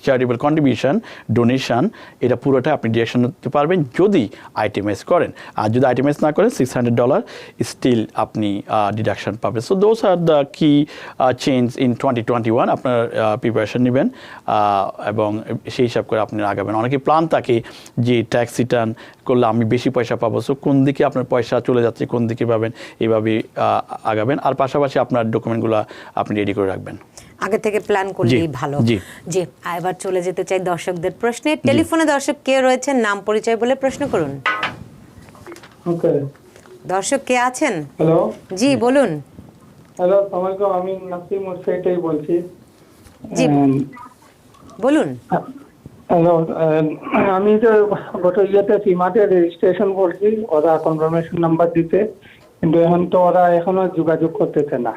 চ্যারিটেবল কন্ট্রিবিউশন ডোনেশন এটা পুরোটা আপনি ডিডাকশন নিতে পারবেন যদি আইটেমাইজ করেন আর যদি আইটেমাইজ না করেন $600 স্টিল আপনি ডিডাকশন পাবেন সো দোজ আর দ্য কি চেঞ্জ ইন 2021 আপনার প্রিপারেশন নেবেন এবং সেই হিসাব করে আপনি আগাবেন অনেকে প্ল্যান থাকে যে ট্যাক্স রিটার্ন করলে আমি বেশি পয়সা পাবো সো কোন দিকে আপনার পয়সা চলে যাচ্ছে কোন দিকে পাবেন এইভাবে আগাবেন আর পাশাপাশি আপনার ডকুমেন্টগুলো আপনি রেডি করে রাখবেন আগে থেকে প্ল্যান করলেই ভালো জি এবার চলে যেতে চাই দর্শকদের প্রশ্নে টেলিফোনে দর্শক কে রয়েছেন নাম পরিচয় বলে প্রশ্ন করুন ওকে দর্শক কে আছেন হ্যালো জি বলুন হ্যালো আসসালামু আলাইকুম আমি নাসিম মুর্শিদাই বলছি জি বলুন হ্যালো আমি তো গত ইয়েতে সীমাতে রেজিস্ট্রেশন করছি ওরা কনফার্মেশন নাম্বার দিতে কিন্তু এখন তো ওরা এখনো যোগাযোগ করতেছে না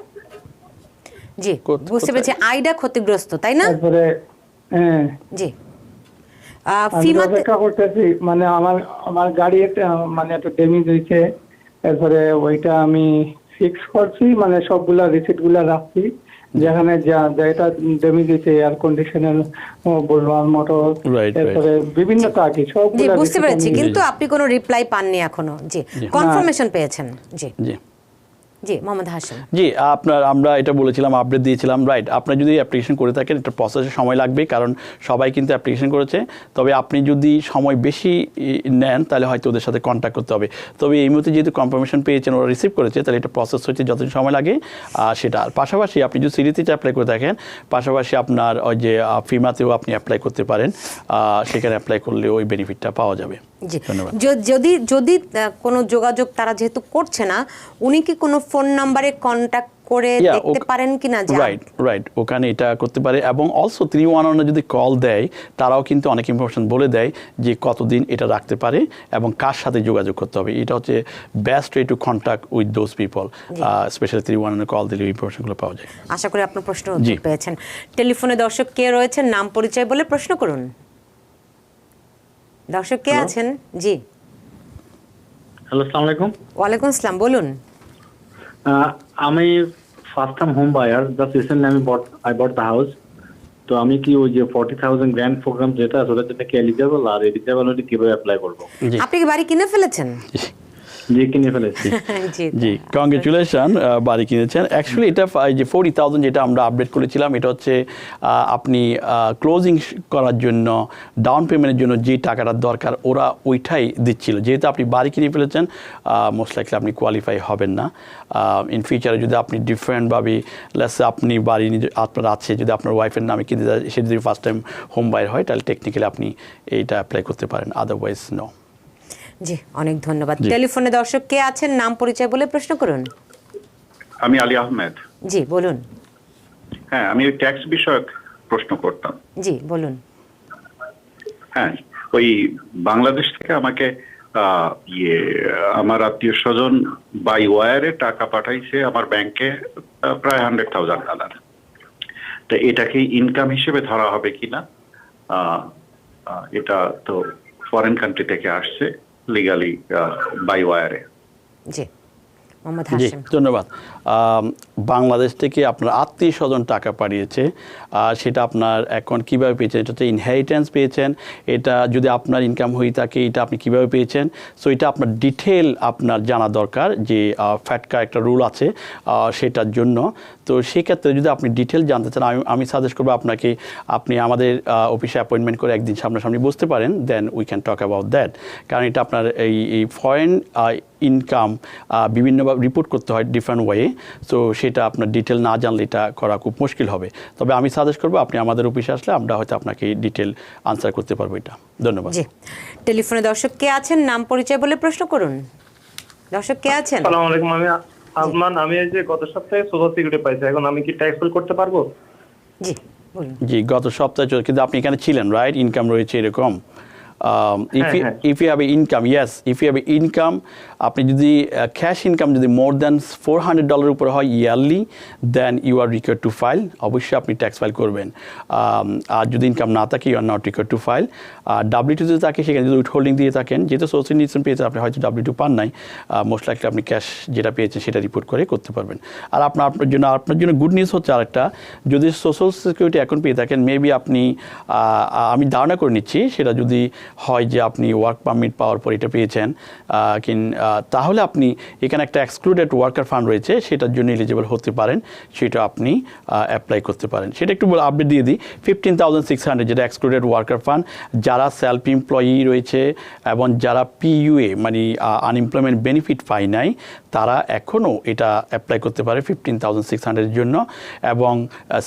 জি বুঝতে পেরেছি আইডা ক্ষতিগ্রস্ত তাই না তারপরে হ্যাঁ জি আমি অপেক্ষা করতেছি মানে আমার গাড়ি একটা মানে একটা ড্যামেজ হয়েছে তারপরে ওইটা আমি ফিক্স করছি মানে সবগুলা রিসিপ্ট গুলা রাখছি যেখানে যেটা ড্যামেজ হয়েছে এয়ার কন্ডিশনার বলবার মোটর তারপরে বিভিন্ন কাকি সবগুলা জি বুঝতে পেরেছি কিন্তু আপনি কোনো রিপ্লাই পাননি এখনো জি কনফার্মেশন পেয়েছেন জি জি জি মোহাম্মদ হাশিম জি আমরা এটা বলেছিলাম আপডেট দিয়েছিলাম রাইট আপনার যদি অ্যাপ্লিকেশন করে থাকেন এটা প্রসেসে সময় লাগবে কারণ সবাই কিন্তু অ্যাপ্লিকেশন করেছে তবে আপনি যদি সময় বেশি নেন তাহলে হয়তো ওদের সাথে কন্ট্যাক্ট করতে হবে তবে এই মুহূর্তে যেহেতু কনফার্মেশন পেয়েছেন ওরা রিসিভ করেছে তাহলে এটা প্রসেস হচ্ছে যতদিন সময় লাগে সেটা আর পাশাপাশি আপনি যদি সিরিজে অ্যাপ্লাই করে থাকেন পাশাপাশি আপনার ওই যে ফিমাতেও আপনি অ্যাপ্লাই করতে পারেন সেখানে অ্যাপ্লাই করলে ওই বেনিফিটটা পাওয়া যাবে জি যদি কোনো যোগাযোগ তারা যেহেতু করছে না উনি কি কোনো ফোন নাম্বারে কন্ট্যাক্ট করে Yeah, দেখতে পারেন কিনা যে রাইট ওখানে এটা করতে পারে এবং অলসো 311 যদি কল দেয় তারাও কিন্তু অনেক ইনফরমেশন বলে দেয় যে কতদিন এটা রাখতে পারে এবং কার সাথে যোগাযোগ করতে হবে। এটা হচ্ছে best way to contact with those people, specially 311 call দিলে ইনফরমেশনগুলো পাওয়া যায়। আশা করি আপনার প্রশ্ন উত্তর পেয়েছেন। টেলিফোনে দর্শক কে রয়েছেন, নাম পরিচয় বলে প্রশ্ন করুন। দর্শক কে আছেন? জি, হ্যালো, আসসালামু আলাইকুম। ওয়ালাইকুম আসসালাম, বলুন। আমি first time home buyer, just recently I bought the house. তো আমি কি ওই যে 40,000 গ্র্যান্ড প্রোগ্রাম যেটা আছে ওটার জন্য কি এলিজিবল, আর এলিজিবল হলে কিভাবে অ্যাপ্লাই করবো? আপনি কি বাড়ি কিনে ফেলেছেন? জি, কিনে ফেলেছি। জি, কংগ্রেচুলেশন, বাড়ি কিনেছেন। অ্যাকচুয়ালি এটা যে 40,000 যেটা আমরা আপডেট করেছিলাম, এটা হচ্ছে আপনি ক্লোজিং করার জন্য, ডাউন পেমেন্টের জন্য যে টাকাটা দরকার ওরা ওইটাই দিচ্ছিল। যেহেতু আপনি বাড়ি কিনে ফেলেছেন, মোস্ট লাইকলি আপনি কোয়ালিফাই হবেন না। ইন ফিউচারে যদি আপনি ডিফারেন্টভাবে আপনি বাড়ি আপনার আছে, যদি আপনার ওয়াইফের নামে কিনতে যায়, সে যদি ফার্স্ট টাইম হোম বায়ার হয় তাহলে টেকনিক্যালি আপনি এইটা অ্যাপ্লাই করতে পারেন, আদারওয়াইজ নো। জি, অনেক ধন্যবাদ। টেলিফোনে দর্শক কে আছেন, নাম পরিচয় বলে প্রশ্ন করুন। আমি আলী আহমেদ। জি, বলুন। হ্যাঁ, আমি ট্যাক্স বিষয়ক প্রশ্ন করতাম। জি, বলুন। হ্যাঁ, ওই বাংলাদেশ থেকে আমাকে আমার আত্মীয় স্বজন বাই ওয়ারে টাকা পাঠাইছে আমার ব্যাংকে, প্রায় $100,000। তো এটাকে ইনকাম হিসেবে ধরা হবে কিনা? এটা তো ফরেন কান্ট্রি থেকে আসছে লিগালি বাই ওয়ারে। জি, মোহাম্মদ জি, হাশেম। ধন্যবাদ। বাংলাদেশ থেকে আপনার আত্মীয় স্বজন টাকা পাঠিয়েছে, সেটা আপনার অ্যাকাউন্ট কীভাবে পেয়েছেন? এটা হচ্ছে ইনহেরিটেন্স পেয়েছেন। এটা যদি আপনার ইনকাম হয়ে থাকে, এটা আপনি কীভাবে পেয়েছেন? সো এটা আপনার ডিটেল আপনার জানা দরকার, যে ফ্যাটকা একটা রুল আছে সেটার জন্য। তো সেক্ষেত্রে যদি আপনি ডিটেল জানতে চান, আমি সাজেস্ট করবো আপনাকে, আপনি আমাদের অফিসে অ্যাপয়েন্টমেন্ট করে একদিন সামনাসামনি বসতে পারেন, then we can talk about that. কারণ এটা আপনার এই ফরেন ইনকাম বিভিন্নভাবে রিপোর্ট করতে হয় ডিফারেন্ট ওয়ে। সো সেটা আপনার ডিটেল না জানলে এটা করা খুব মুশকিল হবে। তবে আমি সাজেস্ট করবো আপনি আমাদের অফিসে আসলে আমরা হয়তো আপনাকে ডিটেল আনসার করতে পারবো এটা। ধন্যবাদ। জি, টেলিফোনে দর্শক কে আছেন, নাম পরিচয় বলে প্রশ্ন করুন। দর্শক কে আছেন? আসসালামু আলাইকুম, আমি আজমান। আমি এই যে গত সপ্তাহে সোশ্যাল সিকিউরিটি পাইছি, এখন আমি কি ট্যাক্স ফাইল করতে পারবো? জি, বলুন। জি, গত সপ্তাহে কিন্তু আপনি এখানে ছিলেন, রাইট? ইনকাম রয়েছে এরকম। if you have an income, yes, if you have an income, আপনি যদি ক্যাশ ইনকাম যদি মোর দ্যান $400 উপর হয় yearly, then you are required to file. অবশ্যই আপনি ট্যাক্স ফাইল করবেন। আর যদি ইনকাম না থাকে, you are not required to file. আর W2 যদি থাকে, সেখানে যদি উইথহোল্ডিং দিয়ে থাকেন, যেহেতু সোশ্যাল ইনকাম পেয়েছেন আপনি, হয়তো W2 পান নাই, মোস্ট লাইকলি আপনি ক্যাশ যেটা পেয়েছেন সেটা রিপোর্ট করে করতে পারবেন। আর আপনার জন্য গুড নিউজ হচ্ছে আরেকটা, যদি সোশ্যাল সিকিউরিটি অ্যাকাউন্ট পেয়ে থাকেন, মেবি আপনি, আমি ধারণা করে নিচ্ছি, সেটা যদি হয় যে আপনি ওয়ার্ক পারমিট পাওয়ার পর এটা পেয়েছেন, তাহলে আপনি এখানে একটা এক্সক্লুডেড ওয়ার্কার ফান্ড রয়েছে, সেটার জন্য এলিজিবল হতে পারেন, সেটা আপনি অ্যাপ্লাই করতে পারেন। সেটা একটু আপডেট দিয়ে দিই। 15,600 যেটা এক্সক্লুডেড ওয়ার্কার ফান্ড, যারা সেলফ এমপ্লয়ি রয়েছে এবং যারা PUA মানে আনএমপ্লয়মেন্ট বেনিফিট পায় নাই, তারা এখনও এটা অ্যাপ্লাই করতে পারে 15,600 এর জন্য, এবং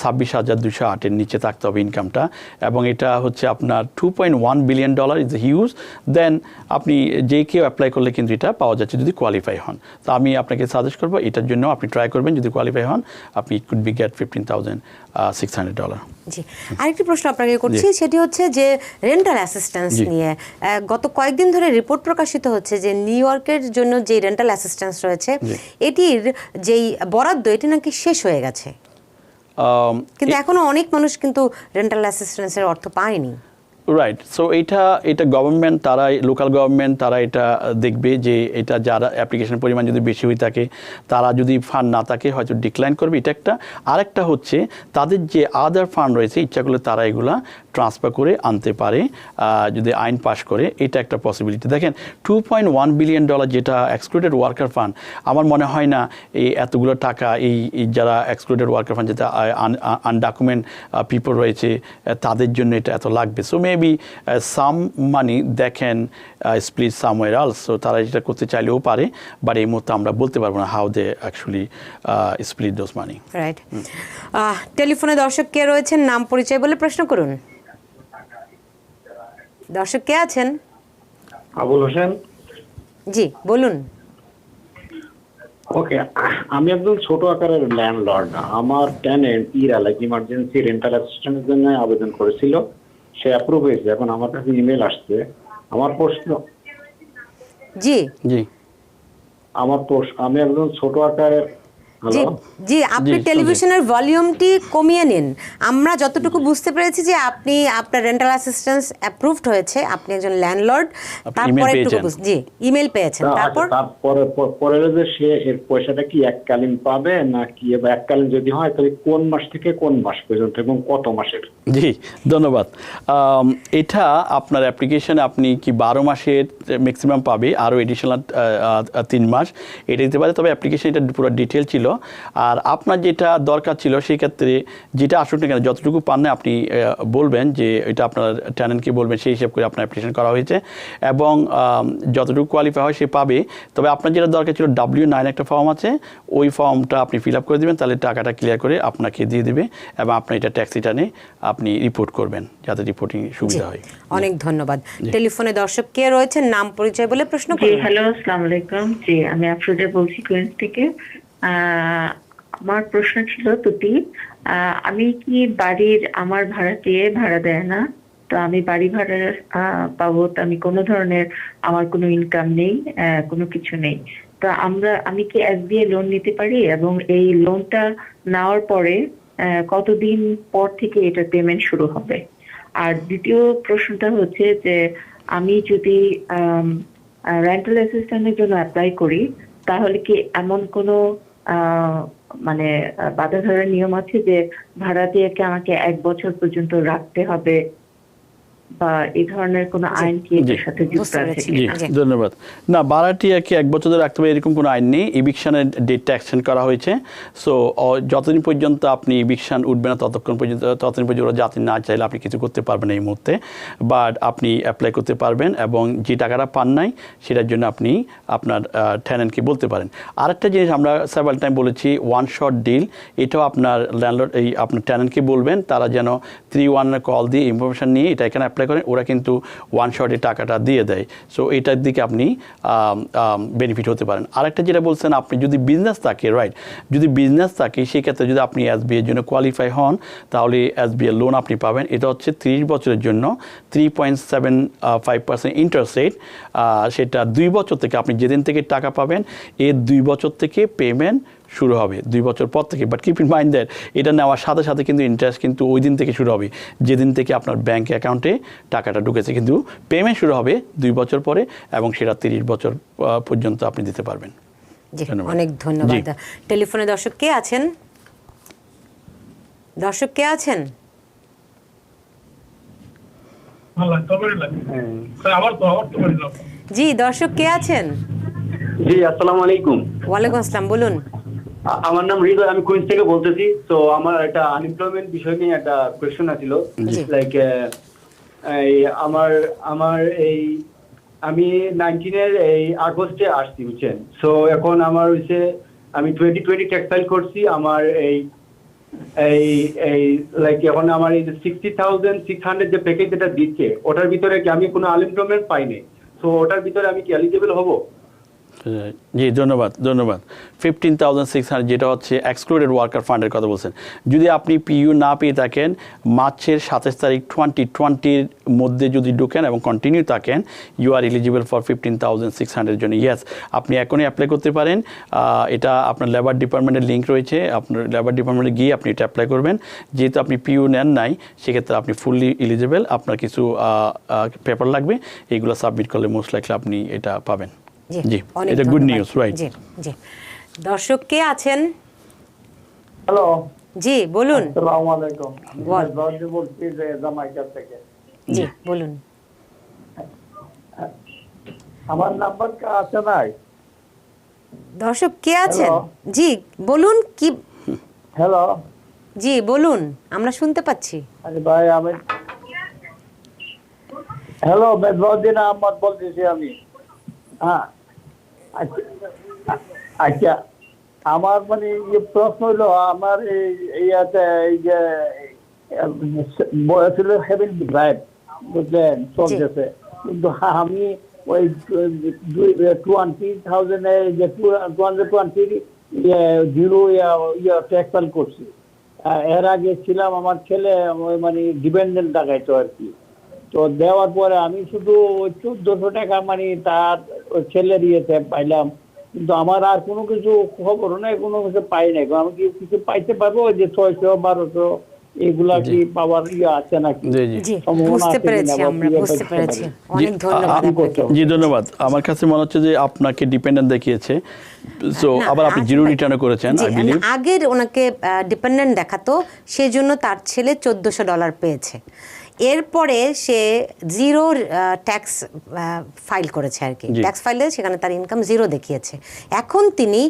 26,208 নিচে থাকতে হবে ইনকামটা, এবং এটা হচ্ছে আপনার $2.1 বিলিয়ন ইজ হিউজ। দেন আপনি যে কেউ অ্যাপ্লাই করলে কিন্তু এটা পাওয়া যাচ্ছে যদি কোয়ালিফাই হন। তো আমি আপনাকে সাজেস্ট করবো এটার জন্য আপনি ট্রাই করবেন, যদি কোয়ালিফাই হন আপনি কুড বি গেট $15,600। জি, আরেকটি প্রশ্ন আপনাকে করছি, সেটি হচ্ছে যে রেন্টাল অ্যাসিস্ট্যান্স নিয়ে গত কয়েকদিন ধরে রিপোর্ট প্রকাশিত হচ্ছে যে নিউ ইয়র্কের জন্য যে রেন্টাল অ্যাসিস্ট্যান্স রয়েছে, এটির যেই বরাদ্দ এটি নাকি শেষ হয়ে গেছে, কিন্তু এখনো অনেক মানুষ কিন্তু রেন্টাল অ্যাসিস্ট্যান্সের অর্থ পায়নি। রাইট। সো এটা গভর্নমেন্ট, তারা লোকাল গভর্নমেন্ট, তারা এটা দেখবে যে এটা যারা অ্যাপ্লিকেশনের পরিমাণ যদি বেশি হয়ে থাকে, তারা যদি ফান্ড না থাকে হয়তো ডিক্লাইন করবে, এটা একটা। আরেকটা হচ্ছে তাদের যে আদার ফান্ড রয়েছে, ইচ্ছা করলে তারা এগুলা ট্রান্সফার করে আনতে পারে যদি আইন পাস করে, এটা একটা পসিবিলিটি। দেখেন $2.1 বিলিয়ন যেটা এক্সক্লুডেড ওয়ার্কার ফান্ড, আমার মনে হয় না এই এতগুলো টাকা এই যারা এক্সক্লুডেড ওয়ার্কার ফান্ড, যেটা আনডকুমেন্ট পিপল রয়েছে, তাদের জন্য এটা এত লাগবে। সো মেবি সাম মানি দেখেন স্প্লিট সামওয়্যার এলস। সো তারা এটা করতে চাইলেও পারে, বাট এই মুহূর্তে আমরা বলতে পারবো না how they actually split those money. Right. টেলিফোনে দর্শক কে রয়েছেন, নাম পরিচয় বলে প্রশ্ন করুন। দর্শক কে আছেন? আবুল হোসেন। জি, বলুন। ওকে, আমি একজন ছোট আকারের ল্যান্ডলর্ড। আমার টেনেন্ট লাইক ইমার্জেন্সি রেন্টাল অ্যাসিস্ট্যান্টের জন্য আবেদন করেছিল, সে অ্যাপ্রুভ হয়েছে। এখন আমার কাছে ইমেল আসছে। আমার প্রশ্ন, জি জি আমি একজন ছোট আকারের, জি হ্যালো, জি আপনি শুনছি। টেলিভিশনের ভলিউমটি কমিয়ে নিন। আমরা যতটুকু বুঝতে পেরেছি যে আপনি আপনার রেন্টাল অ্যাসিস্ট্যান্স অ্যাপ্রুভড হয়েছে, আপনি একজন ল্যান্ডলর্ড। আপনি তারপরে email একটু পেয়েছেন? জি ইমেল পেয়েছেন, তারপর তারপরে পরে যে সে এর পয়সাটা কি এককালীন পাবে নাকি, বা এককালীন যদি হয় তাহলে কোন মাস থেকে কোন মাস পর্যন্ত এবং কত মাসের? জি ধন্যবাদ। এটা আপনার অ্যাপ্লিকেশনে আপনি কি 12 মাসের ম্যাক্সিমাম পাবে, আরও এডিশনাল 3 মাস এটা দিতে পারে। তবে অ্যাপ্লিকেশন এটা পুরো ডিটেল ছিল। আর আপনার যেটা দরকার ছিল সেই ক্ষেত্রে যেটা আসুক না কেন, যতটুকু পান না আপনি বলবেন যে এটা আপনার টেনেন্টকে বলবেন, সেই হিসাব করে আপনার অ্যাপ্লিকেশন করা হয়েছে এবং যতটুকু কোয়ালিফাই হয় সে পাবে। তবে আপনার যেটা দরকার ছিল W9 একটা ফর্ম আছে, ওই ফর্মটা আপনি ফিল আপ করে দেবেন, তাহলে টাকাটা ক্লিয়ার করে আপনাকে দিয়ে দেবে এবং আপনার এটা ট্যাক্স রিটার্নে আপনি রিপোর্ট করবেন যাতে রিপোর্টিং সুবিধা হয়। অনেক ধন্যবাদ। টেলিফোনে দর্শক কে রয়েছেন, নাম পরিচয় বলে প্রশ্ন জি করুন। হ্যালো, আসসালামু আলাইকুম। জি আমি আফরোজা বলছি কুইন্স থেকে। আমার প্রশ্ন ছিল দুটি। আমি কি আমার ভাড়াটিয়ে ভাড়া দেয় না, তো আমি বাড়ি ভাড়া পাবো, তো আমি কোনো ধরনের আমার কোনো ইনকাম নেই, কোনো কিছু নেই, তো আমি কি SBA লোন নিতে পারি এবং এই লোনটা নেওয়ার পরে কতদিন পর থেকে এটা পেমেন্ট শুরু হবে? আর দ্বিতীয় প্রশ্নটা হচ্ছে যে আমি যদি রেন্টাল অ্যাসিস্ট্যান্টের জন্য অ্যাপ্লাই করি, তাহলে কি এমন কোনো মানে বাধা ধরার নিয়ম আছে যে ভাড়াটিয়াকে আমাকে 1 বছর পর্যন্ত রাখতে হবে, বা এই ধরনের কোনো আইন কি এর সাথে যুক্ত বুঝতে আছে পেরেছি। জি কিনা? ধন্যবাদ। না, ভাড়াটিয়াকে 1 বছর ধরে রাখতে হবে এরকম কোনো আইন নেই। ইভিকশনের ডেটটা এক্সটেন্ড করা হয়েছে। সো যতদিন পর্যন্ত আপনি ইভিকশন উঠবে না ততদিন পর্যন্ত ওরা যাতে না চাইলে আপনি কিছু করতে পারবেন এই মুহূর্তে, বাট আপনি অ্যাপ্লাই করতে পারবেন এবং যে টাকাটা পান নাই সেটার জন্য আপনি আপনার টেনেন্টকে বলতে পারেন। আরেকটা জিনিস আমরা সেভারাল টাইম বলেছি, ওয়ান শট ডিল, এটাও আপনার ল্যান্ডলর্ড আপনার টেনেন্টকে বলবেন তারা যেন 311 কল দিয়ে ইনফরমেশন নিয়ে এটা এখানে অ্যাপ্লাই করেন, ওরা কিন্তু ওয়ান শটে টাকাটা দিয়ে দেয়। সো এটার দিকে আপনি বেনিফিট হতে পারেন। আরেকটা যেটা বলছেন, আপনি যদি বিজনেস থাকে, রাইট, যদি বিজনেস থাকে সেক্ষেত্রে যদি আপনি SBA এর জন্য কোয়ালিফাই হন তাহলে SBA লোন আপনি পাবেন। এটা হচ্ছে 30 বছরের জন্য 3.75% ইন্টারেস্ট রেট। সেটা 2 বছর থেকে, আপনি যেদিন থেকে টাকা পাবেন এর 2 বছর থেকে পেমেন্ট শুরু হবে, 2 বছর পর থেকে। But keep in mind that এটা নেওয়ার সাথে সাথে কিন্তু ইন্টারেস্ট কিন্তু ওই দিন থেকে শুরু হবে যেদিন থেকে আপনার ব্যাঙ্ক অ্যাকাউন্টে টাকাটা ঢুকেছে, কিন্তু পেমেন্ট শুরু হবে 2 বছর পরে এবং সেটা 30 বছর পর্যন্ত আপনি দিতে পারবেন। জি ধন্যবাদ। অনেক ধন্যবাদ। জি। টেলিফোনে দর্শক কে আছেন? দর্শক কে আছেন? জি দর্শক কে আছেন? জি আসসালামু আলাইকুম। ওয়ালাইকুম আসসালাম, বলুন। আমার নাম হৃদয়, আমি কুইন্স থেকে বলতেছি। তো আমার একটা আনএমপ্লয়মেন্ট বিষয় নিয়ে একটা কোয়েশ্চেন ছিল। লাইক আমার আমি 19 এই আগস্টে আসছি, বুঝছেন। সো এখন আমার হচ্ছে আমি 2020 ট্যাক্স ফাইল করছি। আমার লাইক এখন আমার এই 60,600 যে প্যাকেজ যেটা দিচ্ছে ওটার ভিতরে কি আমি কোনো আনএমপ্লয়মেন্ট পাইনি, তো ওটার ভিতরে আমি কি এলিজিবল হব? জি ধন্যবাদ। 15,600 যেটা হচ্ছে এক্সক্লুডেড ওয়ার্কার ফান্ডের কথা বলছেন। যদি আপনি PU না পেয়ে থাকেন, মার্চের 27 তারিখ 2020-র মধ্যে যদি ঢুকেন এবং কন্টিনিউ থাকেন, ইউ আর এলিজিবল ফর 15,600 জন্য। ইয়েস, আপনি এখনই অ্যাপ্লাই করতে পারেন। এটা আপনার লেবার ডিপার্টমেন্টের লিঙ্ক রয়েছে, আপনার লেবার ডিপার্টমেন্টে গিয়ে আপনি এটা অ্যাপ্লাই করবেন। যেহেতু আপনি PU নেন নাই সেক্ষেত্রে আপনি ফুললি এলিজিবল। আপনার কিছু পেপার লাগবে, এইগুলো সাবমিট করলে মোস্ট লাইকলি আপনি এটা পাবেন। জি, অনেক এটা গুড ধন্যবাদ। News, right. জি জি দর্শক কে আছেন? হ্যালো, জি বলুন। আসসালামু আলাইকুম। বল। আমি বলছি যে জামাইকা থেকে। জি বলুন। আমার নাম্বার আছে নাই? দর্শক কে আছেন? হ্যালো। জি বলুন। কি? হ্যালো, জি বলুন, আমরা শুনতে পাচ্ছি। আরে ভাই আমি হ্যালো মেজবাউদ্দিন আহমদ বলতেছি আমি। হ্যাঁ, আচ্ছা আমার মানে প্রশ্ন হলো, আমার এই যে বয়স হলো 75, বুঝলেন, চলতেছে, কিন্তু আমি ওই 20,000 যে 220 জিরো ট্যাক্স ফাইল করছি। এর আগে ছিলাম আমার ছেলে ওই মানে ডিপেন্ডেন্ট দেখাইতো আর কি। তো দেওয়ার পরে আমি শুধু 1400 টাকা মানে তার ওই ছেলের ইয়েতে পাইলাম, কিন্তু আমার আর কোনো কিছু খবর নাই, কোনো কিছু পাই নাই। আমি কি কিছু পাইতে পারবো যে 600 1200 এগুলা কি পাওয়ার আছে নাকি? জি জি জি, সম্ভাবনা বুঝতে আছে পেরেছি, কিনা বা আমরা কিভাবে বুঝতে পাইতে পেরেছি। পারি? অনেক ধন্যবাদ আপনাকে। জি ধন্যবাদ। আমার কাছে মনে হচ্ছে যে আপনাকে ডিপেন্ডেন্ট দেখিয়েছে, সো না, আবার আপনি জিরো আগে- রিটার্ন করেছেন জি, আই বিলিভ। আগের ওনাকে ডিপেন্ডেন্ট দেখাতো, সেজন্য তার ছেলে $1400 পেয়েছে। এরপরে সে জিরো ট্যাক্স ফাইল করেছে আর কি, জি। ট্যাক্স ফাইলে সেখানে তার ইনকাম জিরো দেখিয়েছে। এখন তিনি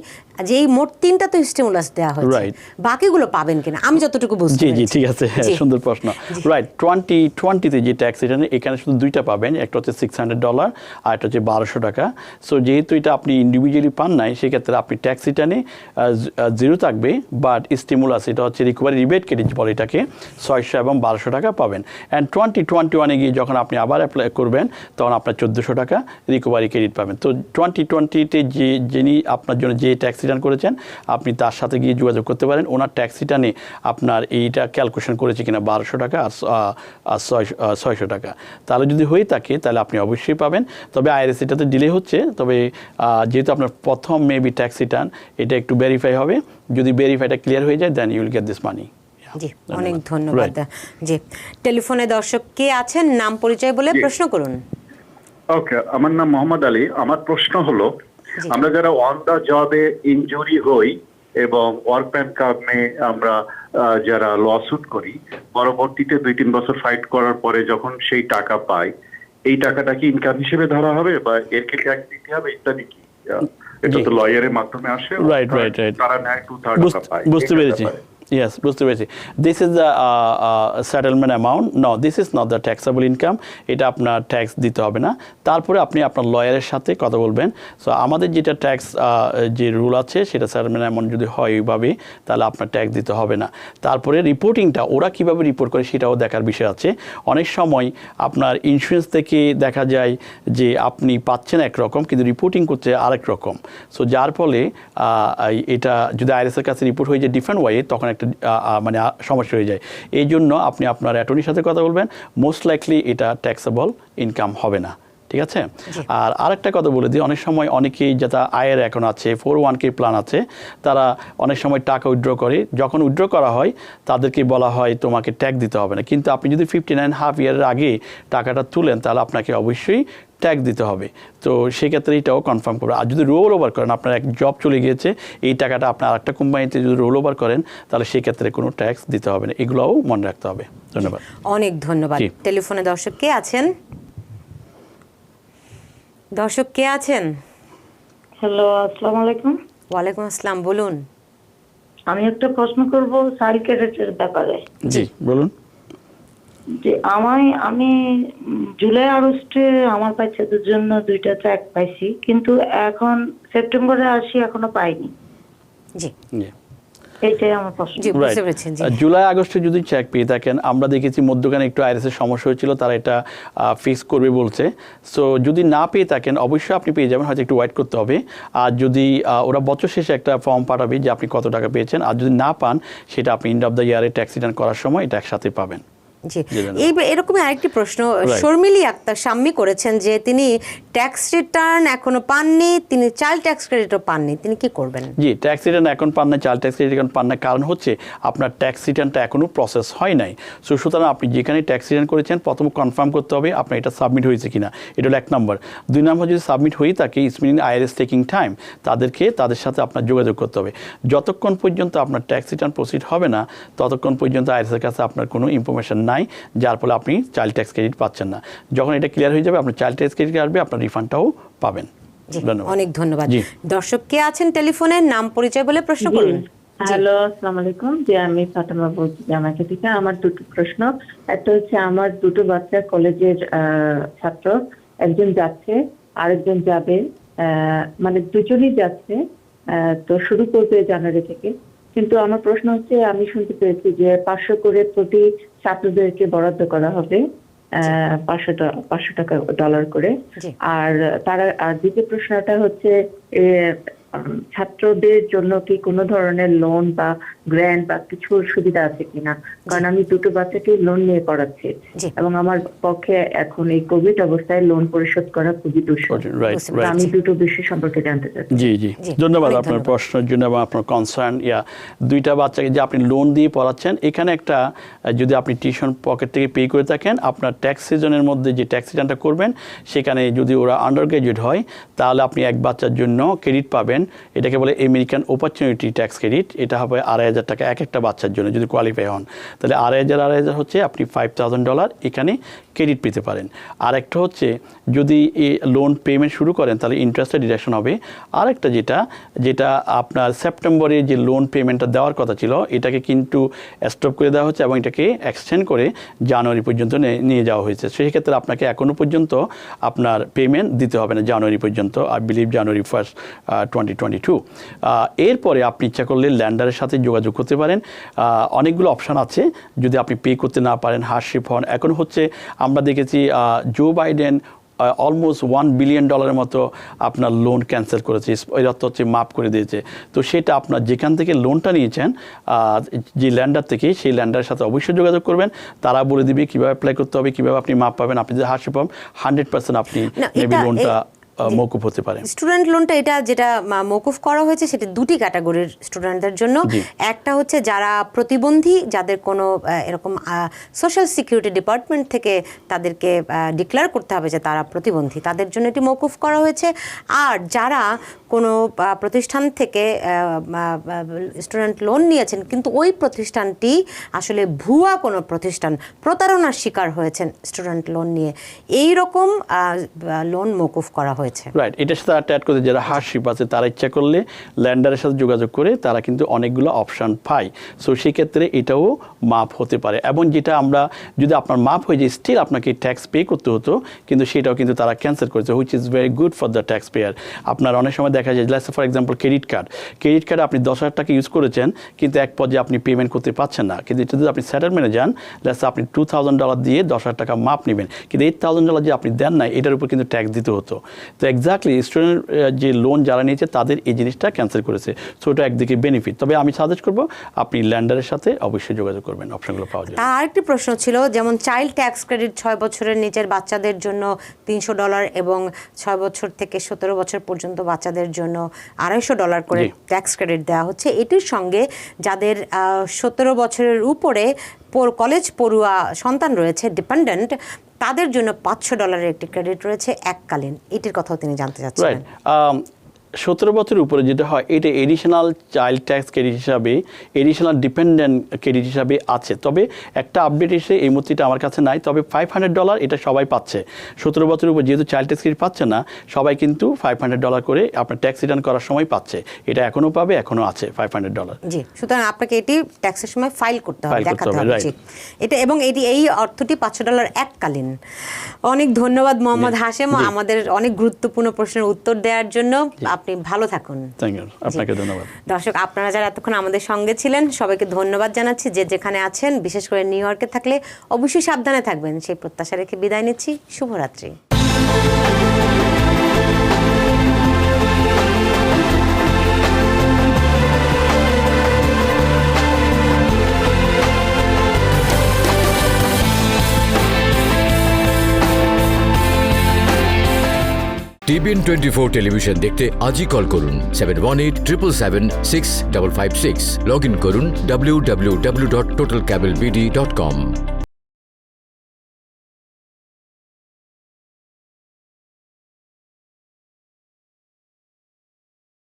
যেই মোট 3টা তো স্টিমুলাস দেওয়া হয়েছে, Right. বাকিগুলো পাবেন কিনা আমি যতটুকু বুঝতে জি জি পেরেছি। ঠিক আছে, হ্যাঁ, জি। সুন্দর প্রশ্ন। রাইট, 2020-তে যে ট্যাক্স রিটার্ন এখানে শুধু দুইটা পাবেন, একটা হচ্ছে $600 আর একটা হচ্ছে $1200। সো যেহেতু এটা আপনি ইন্ডিভিজুয়ালি পান নাই, সেক্ষেত্রে আপনি ট্যাক্স রিটার্নে জিরো থাকবে, বাট স্টিমুলাস এটা হচ্ছে রিকভারি রিবেট ক্রেডিট বলে এটাকে, 600 এবং $1200 পাবেন। অ্যান্ড 2021-এ গিয়ে যখন আপনি আবার অ্যাপ্লাই করবেন, তখন আপনার $1400 রিকভারি ক্রেডিট পাবেন। তো 2020-তে যিনি আপনার জন্য যে ট্যাক্স রিটার্ন করেছেন, আপনি তার সাথে গিয়ে যোগাযোগ করতে পারেন। ওনার ট্যাক্স রিটার্নে আপনার এইটা ক্যালকুলেশন করেছে কিনা $1200 আর 600 টাকা, তাহলে যদি হয়ে থাকে তাহলে আপনি অবশ্যই পাবেন। তবে আইআরএস এটাতে ডিলে হচ্ছে, তবে যেহেতু আপনার প্রথম মেবি ট্যাক্স রিটার্ন, এটা একটু ভেরিফাই হবে। যদি ভেরিফাইটা ক্লিয়ার হয়ে যায়, then you will get this money. জি, অনেক ধন্যবাদ। জি, টেলিফোনে দর্শক কে আছেন, নাম পরিচয় বলে প্রশ্ন করুন। ওকে, আমার নাম মোহাম্মদ আলী। আমার প্রশ্ন হলো, জি। আমরা যারা অন দা জবে ইনজুরি হই এবং ওয়ার্ক প্যান কারণে আমরা যারা লসুট করি, পরবর্তীতে 2-3 বছর ফাইট করার পরে যখন সেই টাকা পাই, এই টাকাটা কি ইনকাম হিসেবে ধরা হবে বা এর কি ট্যাক্স দিতে হবে ইত্যাদি কি? এটা তো লয়ারের মাধ্যমে আসে, রাইট। তারা নেয় 2/3 টাকা পায়। বুঝতে পেরেছি। Yes, বুঝতে পেরেছি। This is the settlement amount. No, this is not the taxable income. এটা আপনার ট্যাক্স দিতে হবে না। তারপরে আপনি আপনার লয়ারের সাথে কথা বলবেন। সো আমাদের যেটা ট্যাক্স যে রুল আছে, সেটা সেটেলমেন্ট অ্যামাউন্ট যদি হয় ওইভাবে, তাহলে আপনার ট্যাক্স দিতে হবে না। তারপরে রিপোর্টিংটা ওরা কীভাবে রিপোর্ট করে সেটাও দেখার বিষয় আছে। অনেক সময় আপনার ইন্স্যুরেন্স থেকে দেখা যায় যে আপনি পাচ্ছেন একরকম, কিন্তু রিপোর্টিং করছে আরেক রকম। সো যার ফলে এটা যদি আইআরএসের কাছে রিপোর্ট হয়ে যায় ডিফারেন্ট ওয়ে, তখন একটা মানে সমস্যা হয়ে যায়। এই জন্য আপনি আপনার অ্যাটর্নির সাথে কথা বলবেন। মোস্ট লাইকলি এটা ট্যাক্সেবল ইনকাম হবে না। ঠিক আছে। আর আরেকটা কথা বলে দিই, অনেক সময় অনেকেই যারা আয়ের অ্যাকাউন্ট আছে, 401k প্ল্যান আছে, তারা অনেক সময় টাকা উইথড্র করে। যখন উইথড্র করা হয়, তাদেরকে বলা হয় তোমাকে ট্যাক্স দিতে হবে না। কিন্তু আপনি যদি 59.5 ইয়ারের আগে টাকাটা তুলেন, তাহলে আপনাকে অবশ্যই ট্যাক্স দিতে হবে। তো সেক্ষেত্রে এটাও কনফার্ম করবে। আর যদি রোল ওভার করেন, আপনার এক জব চলে গিয়েছে, এই টাকাটা আপনার আরেকটা কোম্পানিতে যদি রোল ওভার করেন, তাহলে সেক্ষেত্রে কোনো ট্যাক্স দিতে হবে না। এগুলোও মনে রাখতে হবে। ধন্যবাদ। অনেক ধন্যবাদ। জি। টেলিফোনে দর্শক কে আছেন? দর্শক কে আছেন? হ্যালো, আসসালামু আলাইকুম। ওয়ালাইকুম আসসালাম, বলুন। আমি একটা প্রশ্ন করব চাইল্ড ক্রেডিটের ব্যাপারে। জি বলুন। যে আমি জুলাই আগস্টে আমার বাচ্চাদের জন্য 2টা চেক পাইছি, কিন্তু এখন সেপ্টেম্বরে আসি এখনো পাইনি। জি জি এইটাই আমার প্রশ্ন। জি, বুঝতে পেরেছি। জি, জুলাই আগস্টে যদি চেক পেয়ে থাকেন, আমরা দেখেছি মধ্যখানে একটু আইআরএসের সমস্যা হয়েছিল, তারা এটা ফিক্স করবে বলছে। সো যদি না পেয়ে থাকেন, অবশ্যই আপনি পেয়ে যাবেন, হয়তো একটু ওয়েট করতে হবে। আর যদি ওরা বছর শেষে একটা ফর্ম পাঠাবে যে আপনি কত টাকা পেয়েছেন, আর যদি না পান, সেটা আপনি এন্ড অফ দ্য ইয়ারে ট্যাক্স রিটার্ন করার সময় এটা একসাথে পাবেন। জি, এরকমই আরেকটি প্রশ্ন Right. শর্মিলি আক্তার শাম্মী করেছেন যে তিনি ট্যাক্স রিটার্ন এখনো পাননি, তিনি চাইল্ড ট্যাক্স ক্রেডিটও পাননি, তিনি কি করবেন? জি, ট্যাক্স রিটার্ন এখন পান না, চাইল্ড ট্যাক্স রিটার্ন পান না, কারণ হচ্ছে আপনার ট্যাক্স রিটার্নটা এখনও প্রসেস হয় নাই। সো সুতরাং আপনি যেখানে ট্যাক্স রিটার্ন করেছেন, প্রথম কনফার্ম করতে হবে আপনার এটা সাবমিট হয়েছে কিনা। এটা হলো 1 নম্বর। 2 নম্বর, যদি সাবমিট হয়ে থাকে, its meaning IRS taking time, তাদের সাথে আপনার যোগাযোগ করতে হবে। যতক্ষণ পর্যন্ত আপনার ট্যাক্স রিটার্ন প্রসিড হবে না, ততক্ষণ পর্যন্ত আইআরএসের কাছে আপনার কোনো ইনফরমেশন নাই, যার ফলে আপনি চাইল্ড ট্যাক্স ক্রেডিট পাচ্ছেন না। যখন এটা ক্লিয়ার হয়ে যাবে, আপনার চাইল্ড ট্যাক্স ক্রেডিট আসবে, আপনার রিফান্ডটাও পাবেন। জি, ধন্যবাদ। অনেক ধন্যবাদ। জি। দর্শক কে আছেন টেলিফোনে, নাম পরিচয় বলে প্রশ্ন করুন। হ্যালো, আসসালামু আলাইকুম। যে আমি ফাতেমা বলছি জামাইকা থেকে। আমার দুটো প্রশ্ন। একটা হচ্ছে আমার দুটো বাচ্চা কলেজের ছাত্র, একজন যাচ্ছে আরেকজন যাবে, মানে দুজনই যাচ্ছে। তো শুরু করবে জানুয়ারি থেকে। কিন্তু আমার প্রশ্ন হচ্ছে, আমি শুনতে পেয়েছি যে 500 করে প্রতি ছাত্রদেরকে বরাদ্দ করা হবে। $500 করে। জি। আর দ্বিতীয় প্রশ্নটা হচ্ছে ছাত্রদের জন্য কি কোনো ধরনের লোন বা গ্র্যান্ট বা কিছুর সুবিধা আছে কিনা, কারণ আমি দুটো বাচ্চাকে লোন নিয়ে পড়াচ্ছি জি। এবং আমার পক্ষে এখন এই কোভিড অবস্থায় লোন পরিশোধ করা খুবই দুষ্কর। রাইট বুঝতে রাইট আমি দুটো বিষয় সম্পর্কে জানতে চাচ্ছি। জি জি জি, ধন্যবাদ অনেক আপনার ধন্যবাদ। প্রশ্নের জন্য এবং আপনার কনসার্ন। দুইটা বাচ্চাকে যে আপনি লোন দিয়ে পড়াচ্ছেন, এখানে একটা যদি আপনি টিউশন পকেট থেকে পে করে থাকেন, আপনার ট্যাক্স সিজনের মধ্যে যে ট্যাক্স রিটার্নটা করবেন সেখানে যদি ওরা আন্ডার গ্রাজুয়েট হয় তাহলে আপনি এক বাচ্চার জন্য ক্রেডিট পাবেন, এটাকে বলে আমেরিকান অপরচুনিটি ট্যাক্স ক্রেডিট। এটা হবে $2,500 এক একটা বাচ্চার জন্য যদি কোয়ালিফাই হন। তাহলে $2,500 হচ্ছে আপনি $5,000 এখানে ক্রেডিট পেতে পারেন। আর একটা হচ্ছে যদি লোন পেমেন্ট শুরু করেন তাহলে ইন্টারেস্টের ডিডাকশন হবে। আর একটা যেটা আপনার সেপ্টেম্বরে যে লোন পেমেন্টটা দেওয়ার কথা ছিল এটাকে কিন্তু স্টপ করে দেওয়া হচ্ছে এবং এটাকে এক্সটেন্ড করে জানুয়ারি পর্যন্ত নিয়ে যাওয়া হয়েছে। সেই ক্ষেত্রে আপনাকে এখনও পর্যন্ত আপনার পেমেন্ট দিতে হবে না জানুয়ারি পর্যন্ত, আই বিলিভ জানুয়ারি 1, 2022। এরপরে আপনি ইচ্ছা করলে ল্যান্ডারের সাথে যোগাযোগ করতে পারেন। অনেকগুলো অপশান আছে যদি আপনি পে করতে না পারেন, হার্ডশিপ হন। এখন হচ্ছে আমরা দেখেছি জো বাইডেন অলমোস্ট $1 বিলিয়ন মতো আপনার লোন ক্যান্সেল করেছে, এর অর্থ হচ্ছে মাফ করে দিয়েছে। তো সেটা আপনার যেখান থেকে লোনটা নিয়েছেন যে ল্যান্ডার থেকে, সেই ল্যান্ডারের সাথে অবশ্যই যোগাযোগ করবেন। তারা বলে দিবে কীভাবে অ্যাপ্লাই করতে হবে, কীভাবে আপনি মাপ পাবেন। আপনি যদি হার্ডশিপ পাবেন 100% আপনি মেবি লোনটা মৌকুফ হতে পারে। স্টুডেন্ট লোনটা যেটা মৌকুফ করা হয়েছে সেটা দুটি ক্যাটাগরির স্টুডেন্টদের জন্য। একটা হচ্ছে যারা প্রতিবন্ধী, যাদের কোনো এরকম সোশ্যাল সিকিউরিটি ডিপার্টমেন্ট থেকে তাদেরকে ডিক্লেয়ার করতে হবে যে তারা প্রতিবন্ধী, তাদের জন্য এটি মৌকুফ করা হয়েছে। আর যারা কোনো প্রতিষ্ঠান থেকে স্টুডেন্ট লোন নিয়েছেন কিন্তু ওই প্রতিষ্ঠানটি আসলে ভুয়া কোনো প্রতিষ্ঠান, প্রতারণার শিকার হয়েছেন স্টুডেন্ট লোন নিয়ে, এই রকম লোন মৌকুফ করা হয়েছে। রাইট, এটার সাথে অ্যাড করতে যারা হার্ডশিপ আছে তারা ইচ্ছা করলে ল্যান্ডারের সাথে যোগাযোগ করে তারা কিন্তু অনেকগুলো অপশান পায়। সো সেক্ষেত্রে এটাও মাপ হতে পারে। এবং যেটা আমরা যদি আপনার মাপ হয়ে যায় স্টিল আপনাকে ট্যাক্স পে করতে হতো, কিন্তু সেটাও কিন্তু তারা ক্যান্সেল করেছে, which is very good for the tax payer. আপনার অনেক সময় দেখা যায় লেটস ফর এক্সাম্পল ক্রেডিট কার্ডে আপনি $10,000 ইউজ করেছেন কিন্তু এক পর্যায়ে আপনি পেমেন্ট করতে পারছেন না, কিন্তু এটা যদি আপনি সেটেলমেন্টে যান লেটস আপনি $2,000 দিয়ে $10,000 মাপ নেবেন, কিন্তু $8,000 যে আপনি দেন না এটার উপর কিন্তু ট্যাক্স দিতে হতো। তো এক্স্যাক্টলি স্টুডেন্ট যে লোন যারা নিয়েছে তাদের এই জিনিসটা ক্যান্সেল করেছে। সো এটা একদিকে বেনিফিট। তবে আমি সাজেস্ট করবো আপনি ল্যান্ডারের সাথে অবশ্যই যোগাযোগ করবেন অপশনগুলো পাওয়া যায়। তার আরেকটি প্রশ্ন ছিল, যেমন চাইল্ড ট্যাক্স ক্রেডিট 6 বছরের নিচের বাচ্চাদের জন্য $300 এবং 6 বছর থেকে 17 বছর পর্যন্ত বাচ্চাদের জন্য $250 করে ট্যাক্স ক্রেডিট দেওয়া হচ্ছে। এটির সঙ্গে যাদের 17 বছরের উপরে কলেজ পড়ুয়া সন্তান রয়েছে, ডিপেন্ডেন্ট, তাদের জন্য $500 একটি ক্রেডিট রয়েছে এককালীন। এটির কথাও তিনি জানতে চাচ্ছেন। 17 বছরের উপরে যেটা হয় এটা এডিশনাল চাইল্ড ট্যাক্স ক্রেডিট হিসাবে, এডিশনাল ডিপেন্ডেন্ট ক্রেডিট হিসাবে আছে। তবে একটা আপডেট এসে এই মুহূর্তে আমার কাছে নাই, তবে $500 এটা সবাই পাচ্ছে। 17 বছরের উপর যেহেতু চাইল্ড ট্যাক্স ক্রেডিট পাচ্ছে না, সবাই কিন্তু $500 করে আপনার ট্যাক্স রিটার্ন করার সময় পাচ্ছে। এটা এখনও পাবে, এখনও আছে $500। জি, সুতরাং আপনাকে এটি ট্যাক্সের সময় ফাইল করতে হবে, দেখাতে হবে। জি, এটা এবং এই অর্থটি $500 এককালীন। অনেক ধন্যবাদ মোহাম্মদ হাশেম, আমাদের অনেক গুরুত্বপূর্ণ প্রশ্নের উত্তর দেওয়ার জন্য। আপনি ভালো থাকুন। থ্যাংক ইউ, আপনাকে ধন্যবাদ। দর্শক, আপনারা যারা এতক্ষণ আমাদের সঙ্গে ছিলেন সবাইকে ধন্যবাদ জানাচ্ছি। যে যেখানে আছেন, বিশেষ করে নিউ ইয়র্কে থাকলে অবশ্যই সাবধানে থাকবেন সেই প্রত্যাশা রেখে বিদায় নিচ্ছি। শুভরাত্রি। TBN 24 টেলিভিশন দেখতে আজই কল করুন 7187776556। লগ ইন করুন www.totalcablebd.com।